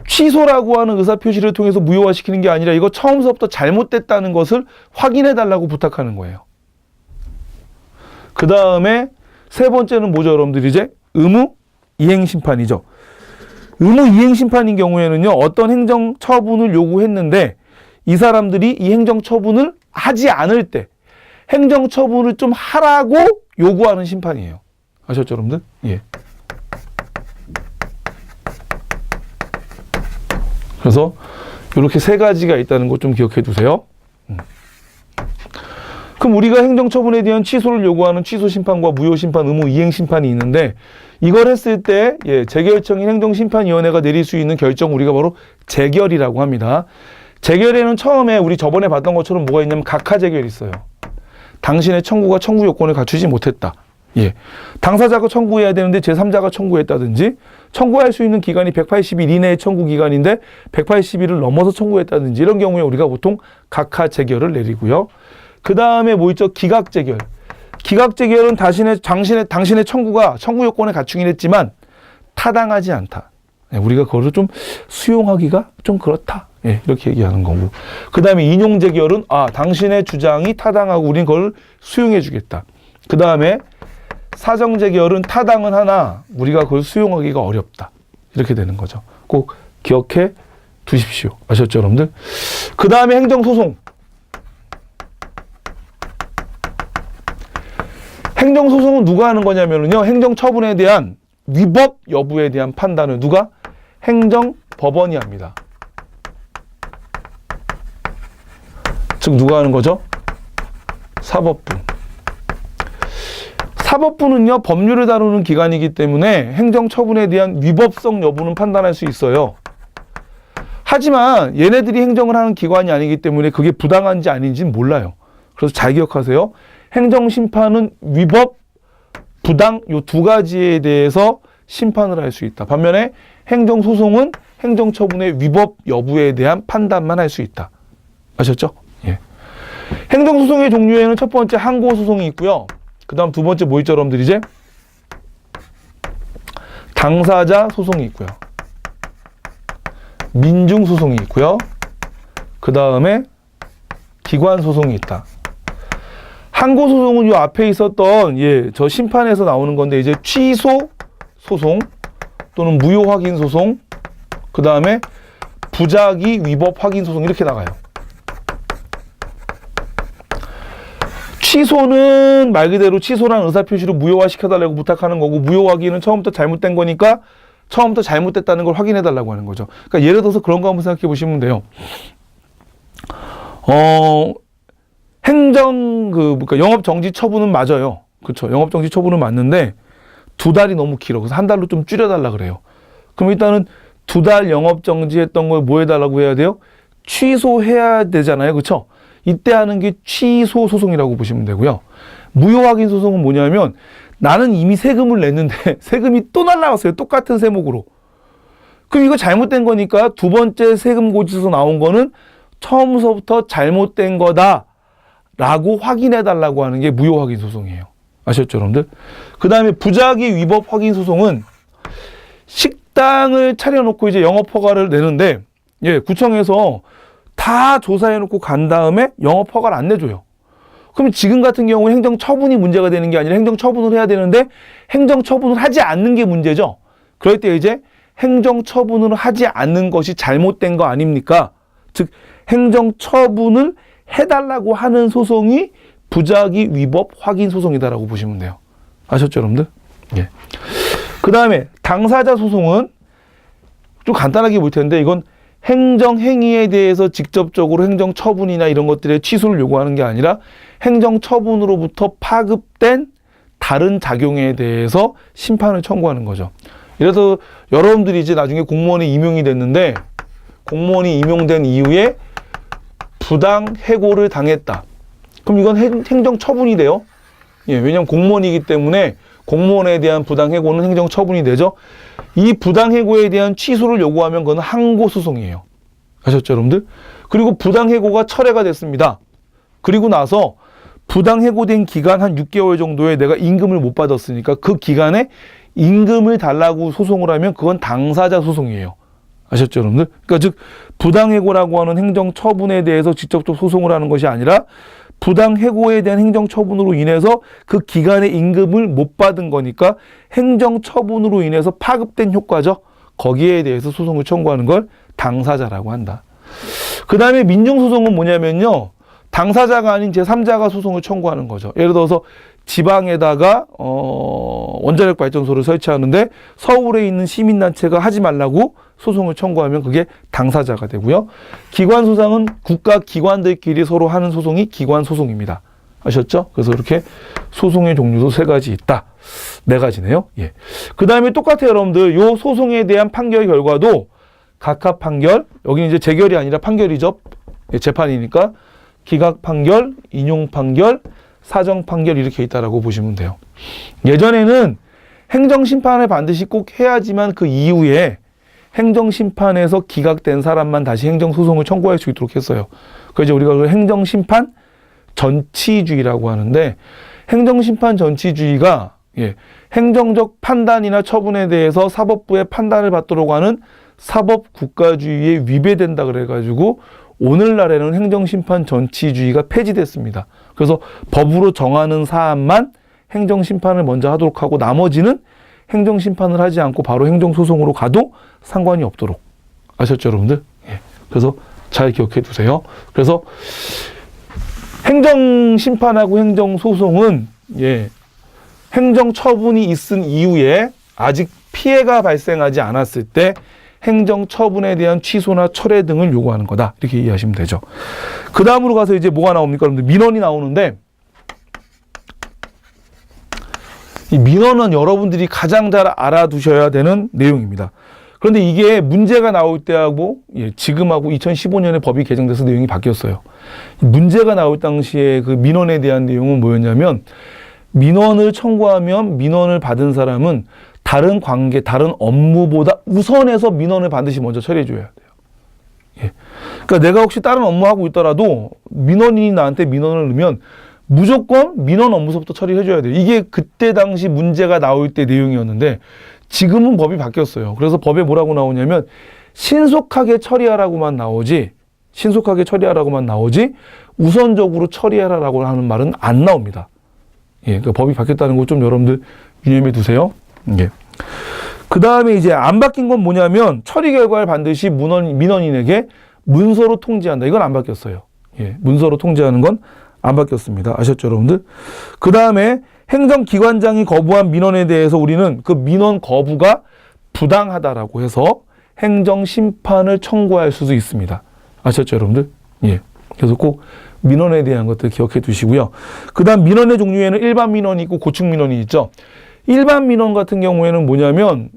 취소라고 하는 의사표시를 통해서 무효화시키는 게 아니라 이거 처음서부터 잘못됐다는 것을 확인해달라고 부탁하는 거예요. 그 다음에 세 번째는 뭐죠, 여러분들? 이제 의무이행심판이죠. 의무이행심판인 경우에는요, 어떤 행정처분을 요구했는데 이 사람들이 이 행정처분을 하지 않을 때 행정처분을 좀 하라고 요구하는 심판이에요. 아셨죠, 여러분들? 예. 그래서 이렇게 세 가지가 있다는 것 좀 기억해 두세요. 그럼 우리가 행정처분에 대한 취소를 요구하는 취소심판과 무효심판, 의무이행심판이 있는데 이걸 했을 때 재결청인 행정심판위원회가 내릴 수 있는 결정 우리가 바로 재결이라고 합니다. 재결에는 처음에 우리 저번에 봤던 것처럼 뭐가 있냐면 각하재결이 있어요. 당신의 청구가 청구 요건을 갖추지 못했다. 예. 당사자가 청구해야 되는데 제3자가 청구했다든지 청구할 수 있는 기간이 180일 이내의 청구 기간인데 180일을 넘어서 청구했다든지 이런 경우에 우리가 보통 각하재결을 내리고요. 그 다음에 뭐 있죠? 기각재결. 기각재결은 당신의 청구가 청구 요건을 갖추긴 했지만 타당하지 않다. 예, 우리가 그거를 좀 수용하기가 좀 그렇다. 예, 이렇게 얘기하는 거고. 그 다음에 인용재결은 당신의 주장이 타당하고 우린 그걸 수용해 주겠다. 그 다음에 사정재결은 타당은 하나 우리가 그걸 수용하기가 어렵다. 이렇게 되는 거죠. 꼭 기억해 두십시오. 아셨죠, 여러분들? 그 다음에 행정소송. 행정소송은 누가 하는 거냐면요. 행정처분에 대한 위법 여부에 대한 판단을 누가? 행정법원이 합니다. 즉 누가 하는 거죠? 사법부. 사법부는요. 법률을 다루는 기관이기 때문에 행정처분에 대한 위법성 여부는 판단할 수 있어요. 하지만 얘네들이 행정을 하는 기관이 아니기 때문에 그게 부당한지 아닌지는 몰라요. 그래서 잘 기억하세요. 행정심판은 위법, 부당 요 두 가지에 대해서 심판을 할 수 있다. 반면에 행정소송은 행정처분의 위법 여부에 대한 판단만 할 수 있다. 아셨죠? 예. 행정소송의 종류에는 첫 번째 항고소송이 있고요. 그 다음 두 번째 뭐 있죠, 여러분들 이제? 당사자 소송이 있고요. 민중소송이 있고요. 그 다음에 기관소송이 있다. 항고소송은 요 앞에 있었던 저 심판에서 나오는 건데 이제 취소 소송 또는 무효 확인 소송 그 다음에 부작위 위법 확인 소송 이렇게 나가요. 취소는 말 그대로 취소란 의사표시를 무효화 시켜달라고 부탁하는 거고 무효 확인은 처음부터 잘못된 거니까 처음부터 잘못됐다는 걸 확인해달라고 하는 거죠. 그러니까 예를 들어서 그런 거 한번 생각해 보시면 돼요. 그러니까 영업정지 처분은 맞아요. 그렇죠. 영업정지 처분은 맞는데 2달이 너무 길어. 그래서 1달로 좀 줄여달라 그래요. 그럼 일단은 2달 영업정지 했던 걸 뭐 해달라고 해야 돼요? 취소해야 되잖아요. 그렇죠? 이때 하는 게 취소 소송이라고 보시면 되고요. 무효 확인 소송은 뭐냐면 나는 이미 세금을 냈는데 세금이 또 날라왔어요. 똑같은 세목으로. 그럼 이거 잘못된 거니까 두 번째 세금 고지서 나온 거는 처음서부터 잘못된 거다 라고 확인해 달라고 하는 게 무효 확인 소송이에요. 아셨죠, 여러분들? 그 다음에 부작위 위법 확인 소송은 식당을 차려놓고 이제 영업 허가를 내는데 구청에서 다 조사해놓고 간 다음에 영업 허가를 안 내줘요. 그럼 지금 같은 경우는 행정처분이 문제가 되는 게 아니라 행정처분을 해야 되는데 행정처분을 하지 않는 게 문제죠. 그럴 때 이제 행정처분을 하지 않는 것이 잘못된 거 아닙니까? 즉 행정처분을 해달라고 하는 소송이 부작위 위법 확인 소송이다라고 보시면 돼요. 아셨죠, 여러분들? 예. 그 다음에 당사자 소송은 좀 간단하게 볼 텐데 이건 행정행위에 대해서 직접적으로 행정처분이나 이런 것들의 취소를 요구하는 게 아니라 행정처분으로부터 파급된 다른 작용에 대해서 심판을 청구하는 거죠. 그래서 여러분들이 이제 나중에 공무원이 임용이 됐는데 공무원이 임용된 이후에 부당 해고를 당했다. 그럼 이건 행정처분이 돼요. 왜냐하면 공무원이기 때문에 공무원에 대한 부당 해고는 행정처분이 되죠. 이 부당 해고에 대한 취소를 요구하면 그건 항고소송이에요. 아셨죠, 여러분들? 그리고 부당 해고가 철회가 됐습니다. 그리고 나서 부당 해고된 기간 한 6개월 정도에 내가 임금을 못 받았으니까 그 기간에 임금을 달라고 소송을 하면 그건 당사자 소송이에요. 아셨죠, 여러분들? 그러니까 즉 부당해고라고 하는 행정처분에 대해서 직접적 소송을 하는 것이 아니라 부당해고에 대한 행정처분으로 인해서 그 기간에 임금을 못 받은 거니까 행정처분으로 인해서 파급된 효과죠. 거기에 대해서 소송을 청구하는 걸 당사자라고 한다. 그 다음에 민중소송은 뭐냐면요. 당사자가 아닌 제3자가 소송을 청구하는 거죠. 예를 들어서 지방에다가 원자력 발전소를 설치하는데 서울에 있는 시민단체가 하지 말라고 소송을 청구하면 그게 당사자가 되고요. 기관소송은 국가 기관들끼리 서로 하는 소송이 기관소송입니다. 아셨죠? 그래서 이렇게 소송의 종류도 3가지 있다. 4가지네요. 예. 그 다음에 똑같아요, 여러분들. 요 소송에 대한 판결 결과도 각하 판결, 여기는 이제 재결이 아니라 판결이죠. 재판이니까 기각 판결, 인용 판결, 사정 판결 이렇게 있다라고 보시면 돼요. 예전에는 행정심판을 반드시 꼭 해야지만 그 이후에 행정심판에서 기각된 사람만 다시 행정소송을 청구할 수 있도록 했어요. 그래서 우리가 그 행정심판 전치주의라고 하는데 행정심판 전치주의가 행정적 판단이나 처분에 대해서 사법부의 판단을 받도록 하는 사법국가주의에 위배된다 그래가지고 오늘날에는 행정심판 전치주의가 폐지됐습니다. 그래서 법으로 정하는 사안만 행정심판을 먼저 하도록 하고 나머지는 행정심판을 하지 않고 바로 행정소송으로 가도 상관이 없도록. 아셨죠, 여러분들? 예. 그래서 잘 기억해 두세요. 그래서 행정심판하고 행정소송은 행정처분이 있은 이후에 아직 피해가 발생하지 않았을 때 행정처분에 대한 취소나 철회 등을 요구하는 거다. 이렇게 이해하시면 되죠. 그 다음으로 가서 이제 뭐가 나옵니까? 여러분들 민원이 나오는데 이 민원은 여러분들이 가장 잘 알아두셔야 되는 내용입니다. 그런데 이게 문제가 나올 때하고 지금하고 2015년에 법이 개정돼서 내용이 바뀌었어요. 문제가 나올 당시에 그 민원에 대한 내용은 뭐였냐면 민원을 청구하면 민원을 받은 사람은 다른 관계, 다른 업무보다 우선해서 민원을 반드시 먼저 처리해 줘야 돼요. 그러니까 내가 혹시 다른 업무하고 있더라도 민원인이 나한테 민원을 넣으면 무조건 민원 업무서부터 처리해 줘야 돼요. 이게 그때 당시 문제가 나올 때 내용이었는데 지금은 법이 바뀌었어요. 그래서 법에 뭐라고 나오냐면 신속하게 처리하라고만 나오지 우선적으로 처리하라고 하는 말은 안 나옵니다. 그러니까 법이 바뀌었다는 거 좀 여러분들 유념해 두세요. 그 다음에 이제 안 바뀐 건 뭐냐면 처리 결과를 반드시 민원인에게 문서로 통지한다. 이건 안 바뀌었어요. 문서로 통지하는 건 안 바뀌었습니다. 아셨죠, 여러분들? 그 다음에 행정기관장이 거부한 민원에 대해서 우리는 그 민원 거부가 부당하다라고 해서 행정심판을 청구할 수도 있습니다. 아셨죠, 여러분들? 그래서 꼭 민원에 대한 것들 기억해 두시고요. 그 다음 민원의 종류에는 일반 민원이 있고 고충 민원이 있죠. 일반 민원 같은 경우에는 뭐냐면,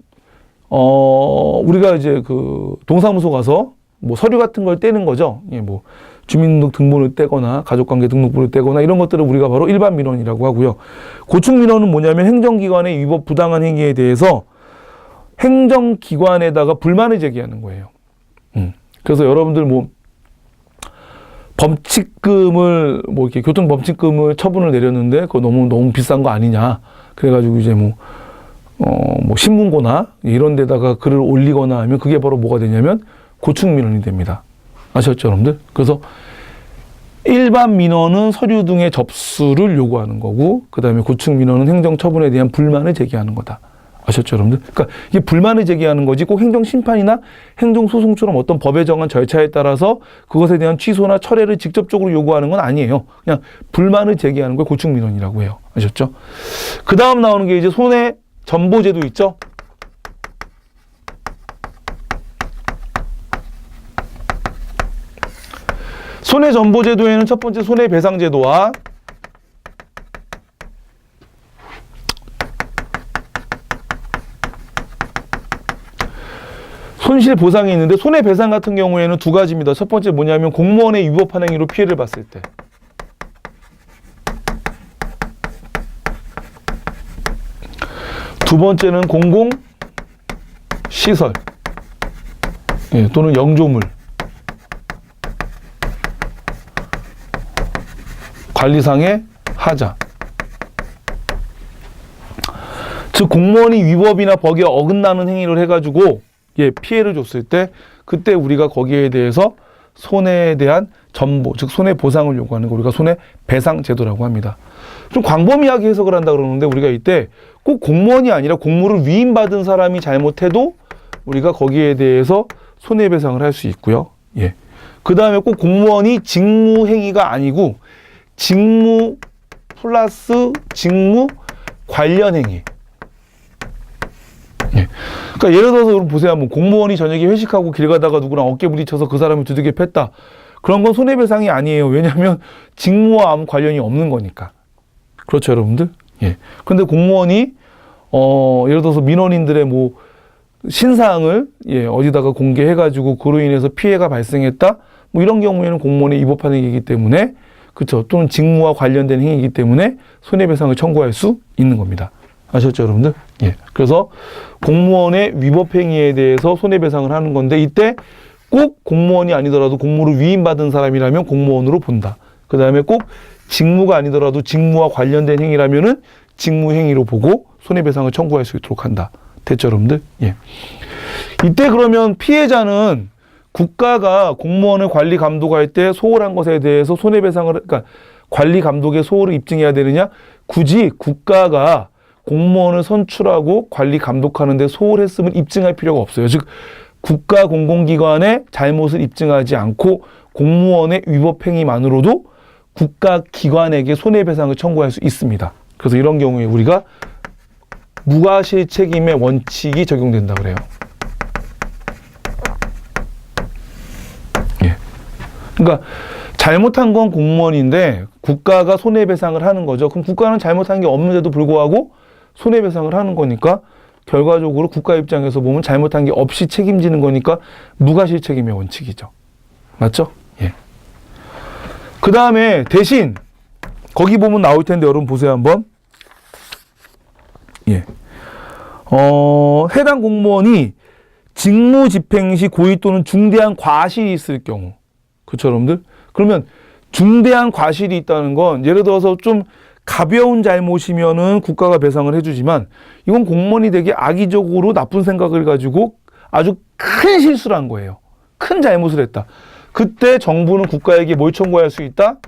우리가 이제 그 동사무소 가서 뭐 서류 같은 걸 떼는 거죠. 뭐 주민등록 등본을 떼거나 가족관계 등록본을 떼거나 이런 것들을 우리가 바로 일반 민원이라고 하고요. 고충 민원은 뭐냐면 행정기관의 위법 부당한 행위에 대해서 행정기관에다가 불만을 제기하는 거예요. 그래서 여러분들 뭐 범칙금을 뭐 이렇게 교통범칙금을 처분을 내렸는데 그거 너무 비싼 거 아니냐. 그래가지고 이제 뭐 신문고나 이런 데다가 글을 올리거나 하면 그게 바로 뭐가 되냐면 고충 민원이 됩니다. 아셨죠, 여러분들? 그래서 일반 민원은 서류 등의 접수를 요구하는 거고, 그 다음에 고충 민원은 행정처분에 대한 불만을 제기하는 거다. 아셨죠, 여러분들? 그러니까 이게 불만을 제기하는 거지 꼭 행정심판이나 행정소송처럼 어떤 법에 정한 절차에 따라서 그것에 대한 취소나 철회를 직접적으로 요구하는 건 아니에요. 그냥 불만을 제기하는 걸 고충 민원이라고 해요. 아셨죠? 그 다음 나오는 게 이제 손해전보제도 있죠? 손해전보제도에는 첫 번째 손해배상제도와 손실보상이 있는데 손해배상 같은 경우에는 두 가지입니다. 첫 번째 뭐냐면 공무원의 위법한 행위로 피해를 봤을 때. 두 번째는 공공시설 또는 영조물 관리상의 하자. 즉 공무원이 위법이나 법에 어긋나는 행위를 해가지고 피해를 줬을 때 그때 우리가 거기에 대해서 손해에 대한 전보, 즉 손해보상을 요구하는 거 우리가 손해배상제도라고 합니다. 좀 광범위하게 해석을 한다 그러는데 우리가 이때 꼭 공무원이 아니라 공무를 위임받은 사람이 잘못해도 우리가 거기에 대해서 손해배상을 할 수 있고요. 그 다음에 꼭 공무원이 직무행위가 아니고 직무 플러스 직무 관련 행위. 그러니까 예를 들어서 여러분 보세요. 한번 공무원이 저녁에 회식하고 길 가다가 누구랑 어깨 부딪혀서 그 사람을 두들겨 팼다. 그런 건 손해배상이 아니에요. 왜냐하면 직무와 아무 관련이 없는 거니까. 그렇죠, 여러분들? 근데 공무원이 예를 들어서 민원인들의 뭐 신상을 어디다가 공개해가지고 그로 인해서 피해가 발생했다. 뭐 이런 경우에는 공무원의 위법한 행위이기 때문에 그렇죠. 또는 직무와 관련된 행위이기 때문에 손해배상을 청구할 수 있는 겁니다. 아셨죠, 여러분들? 그래서 공무원의 위법 행위에 대해서 손해배상을 하는 건데 이때 꼭 공무원이 아니더라도 공무를 위임받은 사람이라면 공무원으로 본다. 그 다음에 꼭 직무가 아니더라도 직무와 관련된 행위라면은 직무행위로 보고 손해배상을 청구할 수 있도록 한다. 됐죠, 여러분들? 예. 이때 그러면 피해자는 국가가 공무원을 관리 감독할 때 소홀한 것에 대해서 손해배상을, 그러니까 관리 감독의 소홀을 입증해야 되느냐? 굳이 국가가 공무원을 선출하고 관리 감독하는데 소홀했음을 입증할 필요가 없어요. 즉, 국가 공공기관의 잘못을 입증하지 않고 공무원의 위법 행위만으로도 국가기관에게 손해배상을 청구할 수 있습니다. 그래서 이런 경우에 우리가 무과실책임의 원칙이 적용된다 그래요. 예. 그러니까 잘못한 건 공무원인데 국가가 손해배상을 하는 거죠. 그럼 국가는 잘못한 게 없는데도 불구하고 손해배상을 하는 거니까 결과적으로 국가 입장에서 보면 잘못한 게 없이 책임지는 거니까 무과실책임의 원칙이죠. 맞죠? 예. 그 다음에 대신 거기 보면 나올 텐데 여러분 보세요 한번. 예. 해당 공무원이 직무 집행 시 고의 또는 중대한 과실이 있을 경우. 그렇죠, 여러분들? 그러면 중대한 과실이 있다는 건 예를 들어서 좀 가벼운 잘못이면은 국가가 배상을 해주지만 이건 공무원이 되게 악의적으로 나쁜 생각을 가지고 아주 큰 실수를 한 거예요. 큰 잘못을 했다. 그때 정부는 국가에게 뭘 청구할 수 있다?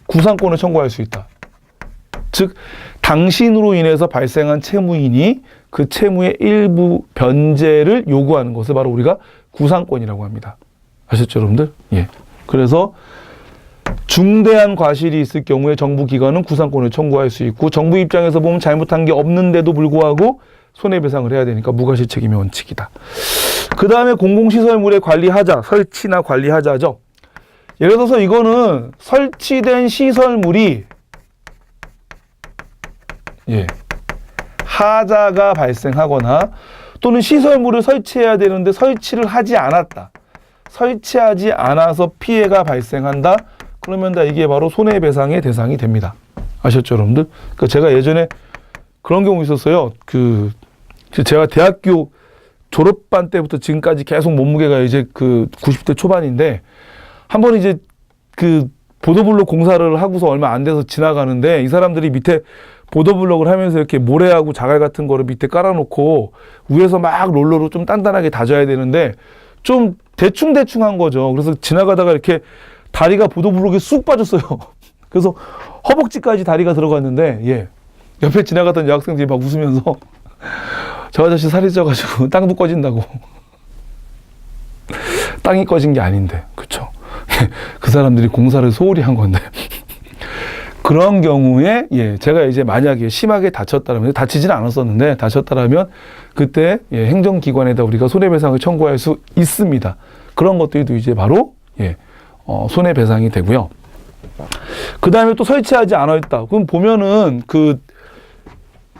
구상권을 청구할 수 있다. 즉 당신으로 인해서 발생한 채무이니 그 채무의 일부 변제를 요구하는 것을 바로 우리가 구상권이라고 합니다. 아셨죠, 여러분들? 예. 그래서 중대한 과실이 있을 경우에 정부 기관은 구상권을 청구할 수 있고 정부 입장에서 보면 잘못한 게 없는데도 불구하고 손해배상을 해야 되니까 무과실책임의 원칙이다. 그 다음에 공공시설물의 관리하자, 설치나 관리하자죠. 예를 들어서 이거는 설치된 시설물이 하자가 발생하거나 또는 시설물을 설치해야 되는데 설치를 하지 않았다. 설치하지 않아서 피해가 발생한다. 그러면 다 이게 바로 손해배상의 대상이 됩니다. 아셨죠, 여러분들? 그러니까 제가 예전에 그런 경우 있었어요. 제가 대학교 졸업반 때부터 지금까지 계속 몸무게가 이제 90대 초반인데 한 번 이제 보도블록 공사를 하고서 얼마 안 돼서 지나가는데 이 사람들이 밑에 보도블록을 하면서 이렇게 모래하고 자갈 같은 거를 밑에 깔아놓고 위에서 막 롤러로 좀 단단하게 다져야 되는데 좀 대충대충 한 거죠. 그래서 지나가다가 이렇게 다리가 보도블록에 쑥 빠졌어요. 그래서 허벅지까지 다리가 들어갔는데 옆에 지나가던 여학생들이 막 웃으면서 저 아저씨 살이 쪄가지고 땅도 꺼진다고. 땅이 꺼진 게 아닌데, 그쵸? 그 사람들이 공사를 소홀히 한 건데. 그런 경우에, 제가 이제 만약에 심하게 다쳤다면, 다치지는 않았었는데, 다쳤다면, 그때, 행정기관에다 우리가 손해배상을 청구할 수 있습니다. 그런 것들도 이제 바로, 손해배상이 되고요. 그 다음에 또 설치하지 않았다. 그럼 보면은,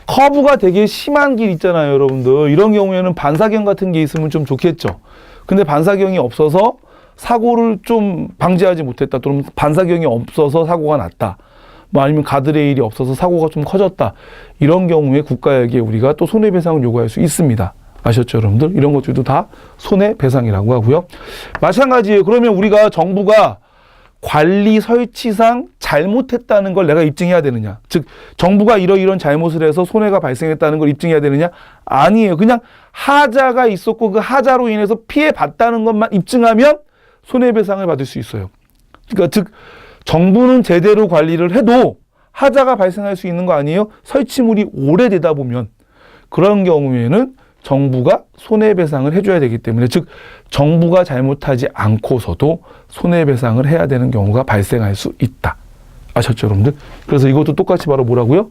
커브가 되게 심한 길 있잖아요, 여러분들. 이런 경우에는 반사경 같은 게 있으면 좀 좋겠죠. 근데 반사경이 없어서 사고를 좀 방지하지 못했다. 또는 반사경이 없어서 사고가 났다. 뭐 아니면 가드레일이 없어서 사고가 좀 커졌다. 이런 경우에 국가에게 우리가 또 손해배상을 요구할 수 있습니다. 아셨죠, 여러분들? 이런 것들도 다 손해배상이라고 하고요. 마찬가지예요. 그러면 우리가 정부가 관리 설치상 잘못했다는 걸 내가 입증해야 되느냐. 즉 정부가 이런 잘못을 해서 손해가 발생했다는 걸 입증해야 되느냐. 아니에요. 그냥 하자가 있었고 그 하자로 인해서 피해봤다는 것만 입증하면 손해배상을 받을 수 있어요. 그러니까 즉 정부는 제대로 관리를 해도 하자가 발생할 수 있는 거 아니에요. 설치물이 오래되다 보면 그런 경우에는 정부가 손해배상을 해줘야 되기 때문에 즉 정부가 잘못하지 않고서도 손해배상을 해야 되는 경우가 발생할 수 있다. 아셨죠, 여러분들? 그래서 이것도 똑같이 바로 뭐라고요?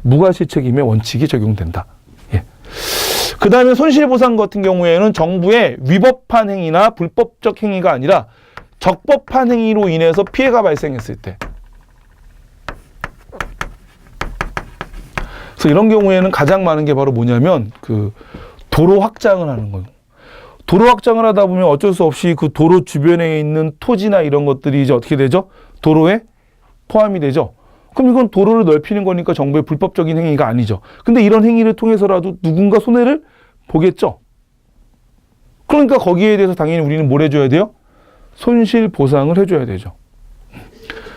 무과실책임의 원칙이 적용된다. 그 다음에 손실보상 같은 경우에는 정부의 위법한 행위나 불법적 행위가 아니라 적법한 행위로 인해서 피해가 발생했을 때. 그래서 이런 경우에는 가장 많은 게 바로 뭐냐면 도로 확장을 하는 거예요. 도로 확장을 하다 보면 어쩔 수 없이 그 도로 주변에 있는 토지나 이런 것들이 이제 어떻게 되죠? 도로에 포함이 되죠. 그럼 이건 도로를 넓히는 거니까 정부의 불법적인 행위가 아니죠. 근데 이런 행위를 통해서라도 누군가 손해를 보겠죠. 그러니까 거기에 대해서 당연히 우리는 뭘 해줘야 돼요? 손실 보상을 해줘야 되죠.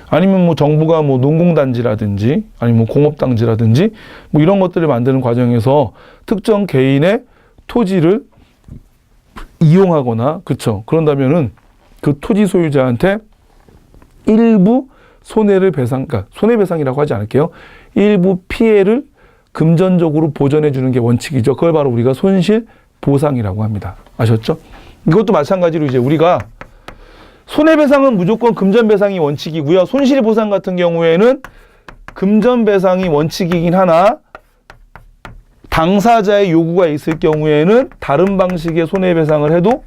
아니면 뭐 정부가 뭐 농공단지라든지 아니면 공업단지라든지 뭐 이런 것들을 만드는 과정에서 특정 개인의 토지를 이용하거나 그쵸 그런다면은 그 토지 소유자한테 일부 손해를 배상, 그러니까 손해배상이라고 하지 않을게요. 일부 피해를 금전적으로 보전해 주는 게 원칙이죠. 그걸 바로 우리가 손실보상이라고 합니다. 아셨죠? 이것도 마찬가지로 이제 우리가 손해배상은 무조건 금전배상이 원칙이고요. 손실보상 같은 경우에는 금전배상이 원칙이긴 하나 당사자의 요구가 있을 경우에는 다른 방식의 손해배상을 해도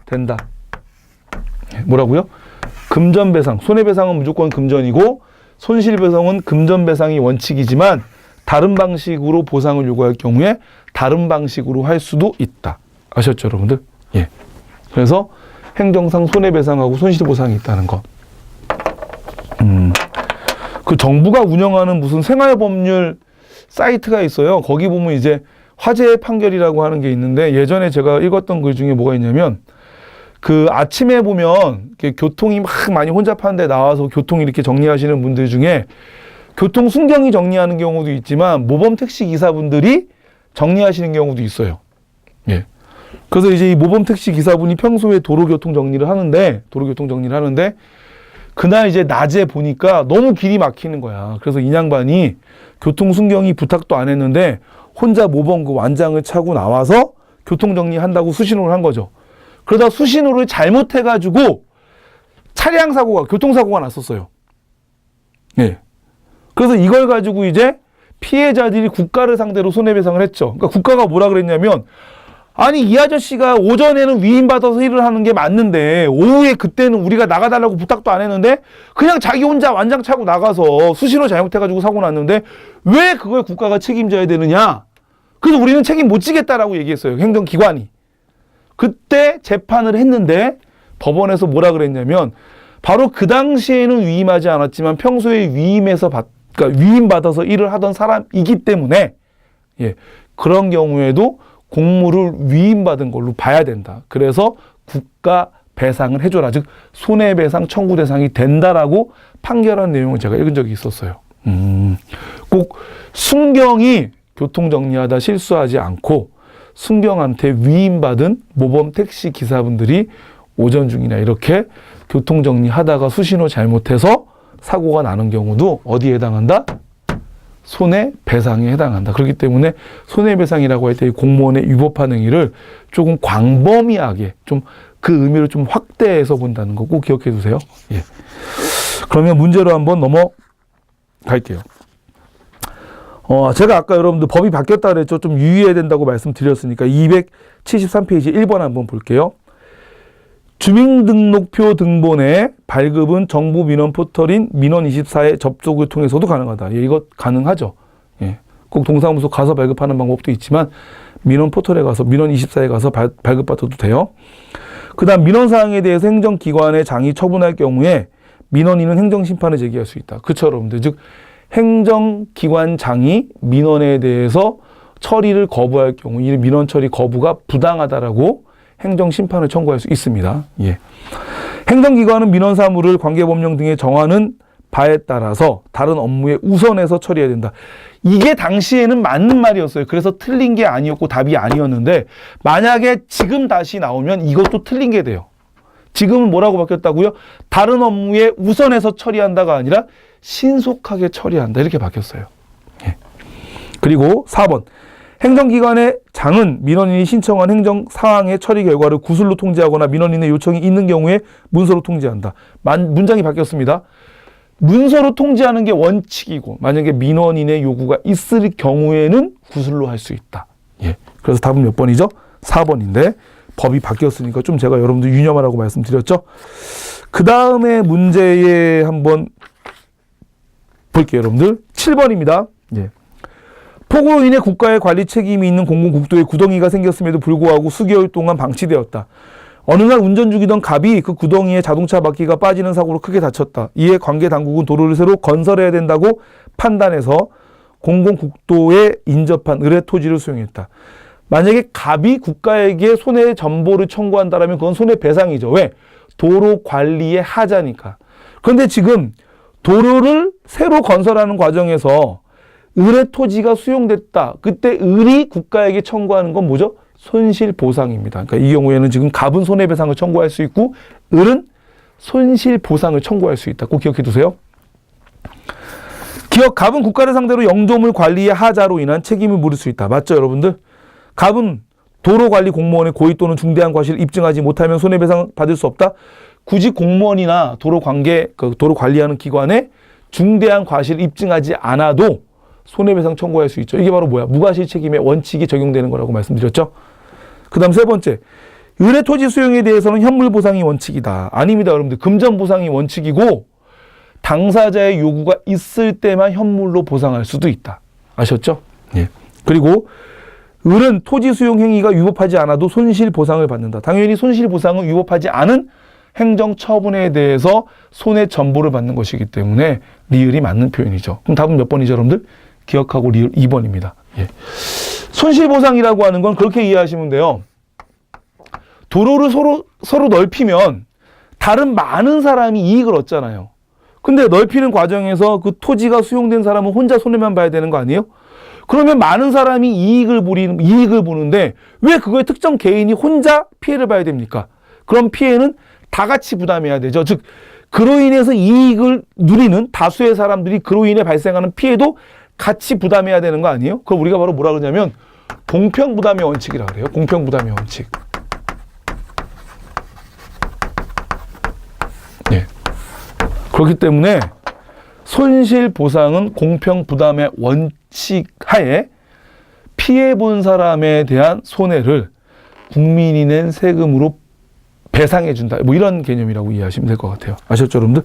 된다. 뭐라고요? 금전배상, 손해배상은 무조건 금전이고 손실배상은 금전배상이 원칙이지만 다른 방식으로 보상을 요구할 경우에 다른 방식으로 할 수도 있다. 아셨죠, 여러분들? 예. 그래서 행정상 손해배상하고 손실보상이 있다는 거. 그 정부가 운영하는 무슨 생활법률 사이트가 있어요. 거기 보면 이제 화재 판결이라고 하는 게 있는데 예전에 제가 읽었던 글 중에 뭐가 있냐면 그 아침에 보면 교통이 막 많이 혼잡한 데 나와서 교통 이렇게 정리하시는 분들 중에 교통 순경이 정리하는 경우도 있지만 모범 택시 기사분들이 정리하시는 경우도 있어요. 예. 그래서 이제 이 모범 택시 기사분이 평소에 도로교통 정리를 하는데 그날 이제 낮에 보니까 너무 길이 막히는 거야. 그래서 이 양반이 교통 순경이 부탁도 안 했는데 혼자 모범 그 완장을 차고 나와서 교통 정리한다고 수신호를 한 거죠. 그러다 수신호를 잘못해가지고 차량 사고가, 교통사고가 났었어요. 예. 그래서 이걸 가지고 이제 피해자들이 국가를 상대로 손해배상을 했죠. 그러니까 국가가 뭐라 그랬냐면, 아니, 이 아저씨가 오전에는 위임받아서 일을 하는 게 맞는데, 오후에 그때는 우리가 나가달라고 부탁도 안 했는데, 그냥 자기 혼자 완장 차고 나가서 수신호 잘못해가지고 사고 났는데, 왜 그걸 국가가 책임져야 되느냐? 그래서 우리는 책임 못 지겠다라고 얘기했어요. 행정기관이. 그때 재판을 했는데 법원에서 뭐라 그랬냐면 바로 그 당시에는 위임하지 않았지만 평소에 그러니까 위임받아서 일을 하던 사람이기 때문에 예, 그런 경우에도 공무를 위임받은 걸로 봐야 된다. 그래서 국가 배상을 해줘라. 즉 손해배상 청구 대상이 된다라고 판결한 내용을 제가 읽은 적이 있었어요. 꼭 순경이 교통정리하다 실수하지 않고 순경한테 위임받은 모범 택시 기사분들이 오전 중이나 이렇게 교통정리하다가 수신호 잘못해서 사고가 나는 경우도 어디에 해당한다? 손해배상에 해당한다. 그렇기 때문에 손해배상이라고 할 때 이 공무원의 위법한 행위를 조금 광범위하게 좀 그 의미를 좀 확대해서 본다는 거 꼭 기억해 두세요. 예. 그러면 문제로 한번 넘어갈게요. 제가 아까 여러분들 법이 바뀌었다 그랬죠. 좀 유의해야 된다고 말씀드렸으니까 273페이지 1번 한번 볼게요. 주민등록표 등본의 발급은 정부 민원 포털인 민원24의 접속을 통해서도 가능하다. 예, 이거 가능하죠. 예. 꼭 동사무소 가서 발급하는 방법도 있지만 민원 포털에 가서 민원24에 가서 발급받아도 돼요. 그 다음 민원사항에 대해서 행정기관의 장이 처분할 경우에 민원인은 행정심판을 제기할 수 있다. 그쵸, 여러분들. 즉 행정기관장이 민원에 대해서 처리를 거부할 경우 이 민원 처리 거부가 부당하다라고 행정심판을 청구할 수 있습니다. 예. 행정기관은 민원사무를 관계법령 등에 정하는 바에 따라서 다른 업무에 우선해서 처리해야 된다. 이게 당시에는 맞는 말이었어요. 그래서 틀린 게 아니었고 답이 아니었는데 만약에 지금 다시 나오면 이것도 틀린 게 돼요. 지금은 뭐라고 바뀌었다고요? 다른 업무에 우선해서 처리한다가 아니라 신속하게 처리한다. 이렇게 바뀌었어요. 예. 그리고 4번. 행정기관의 장은 민원인이 신청한 행정사항의 처리 결과를 구술로 통지하거나 민원인의 요청이 있는 경우에 문서로 통지한다. 문장이 바뀌었습니다. 문서로 통지하는 게 원칙이고 만약에 민원인의 요구가 있을 경우에는 구술로 할 수 있다. 예. 그래서 답은 몇 번이죠? 4번인데 법이 바뀌었으니까 좀 제가 여러분들 유념하라고 말씀드렸죠. 그 다음에 문제에 한번 볼게요, 여러분들. 7번입니다. 예. 폭우로 인해 국가의 관리 책임이 있는 공공국도에 구덩이가 생겼음에도 불구하고 수개월 동안 방치되었다. 어느 날 운전 중이던 갑이 그 구덩이에 자동차 바퀴가 빠지는 사고로 크게 다쳤다. 이에 관계 당국은 도로를 새로 건설해야 된다고 판단해서 공공국도에 인접한 의뢰 토지를 수용했다. 만약에 갑이 국가에게 손해 전보를 청구한다면 그건 손해배상이죠. 왜? 도로 관리의 하자니까. 그런데 지금 도로를 새로 건설하는 과정에서 을의 토지가 수용됐다. 그때 을이 국가에게 청구하는 건 뭐죠? 손실보상입니다. 그러니까 이 경우에는 지금 갑은 손해배상을 청구할 수 있고 을은 손실보상을 청구할 수 있다. 꼭 기억해 두세요. 갑은 국가를 상대로 영조물 관리의 하자로 인한 책임을 물을 수 있다. 맞죠, 여러분들? 갑은 도로관리 공무원의 고의 또는 중대한 과실을 입증하지 못하면 손해배상 받을 수 없다. 굳이 공무원이나 도로 관리하는 기관에 중대한 과실을 입증하지 않아도 손해배상 청구할 수 있죠. 이게 바로 뭐야? 무과실 책임의 원칙이 적용되는 거라고 말씀드렸죠. 그 다음 세 번째. 을의 토지 수용에 대해서는 현물보상이 원칙이다. 아닙니다, 여러분들. 금전보상이 원칙이고 당사자의 요구가 있을 때만 현물로 보상할 수도 있다. 아셨죠? 예. 그리고 을은 토지 수용 행위가 위법하지 않아도 손실보상을 받는다. 당연히 손실보상은 위법하지 않은 행정처분에 대해서 손해 전보를 받는 것이기 때문에 리을이 맞는 표현이죠. 그럼 답은 몇 번이죠, 여러분들? 기억하고 리을 2번입니다. 예. 손실보상이라고 하는 건 그렇게 이해하시면 돼요. 도로를 서로 넓히면 다른 많은 사람이 이익을 얻잖아요. 근데 넓히는 과정에서 그 토지가 수용된 사람은 혼자 손해만 봐야 되는 거 아니에요? 그러면 많은 사람이 이익을 보는데 왜 그거에 특정 개인이 혼자 피해를 봐야 됩니까? 그럼 피해는 다 같이 부담해야 되죠. 즉, 그로 인해서 이익을 누리는 다수의 사람들이 그로 인해 발생하는 피해도 같이 부담해야 되는 거 아니에요? 그럼 우리가 바로 뭐라 그러냐면 공평부담의 원칙이라 그래요. 공평부담의 원칙. 예. 그렇기 때문에 손실보상은 공평부담의 원칙 하에 피해본 사람에 대한 손해를 국민이 낸 세금으로 배상해준다. 뭐 이런 개념이라고 이해하시면 될 것 같아요. 아셨죠, 여러분들?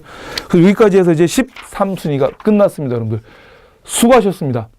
여기까지 해서 이제 13순위가 끝났습니다, 여러분들. 수고하셨습니다.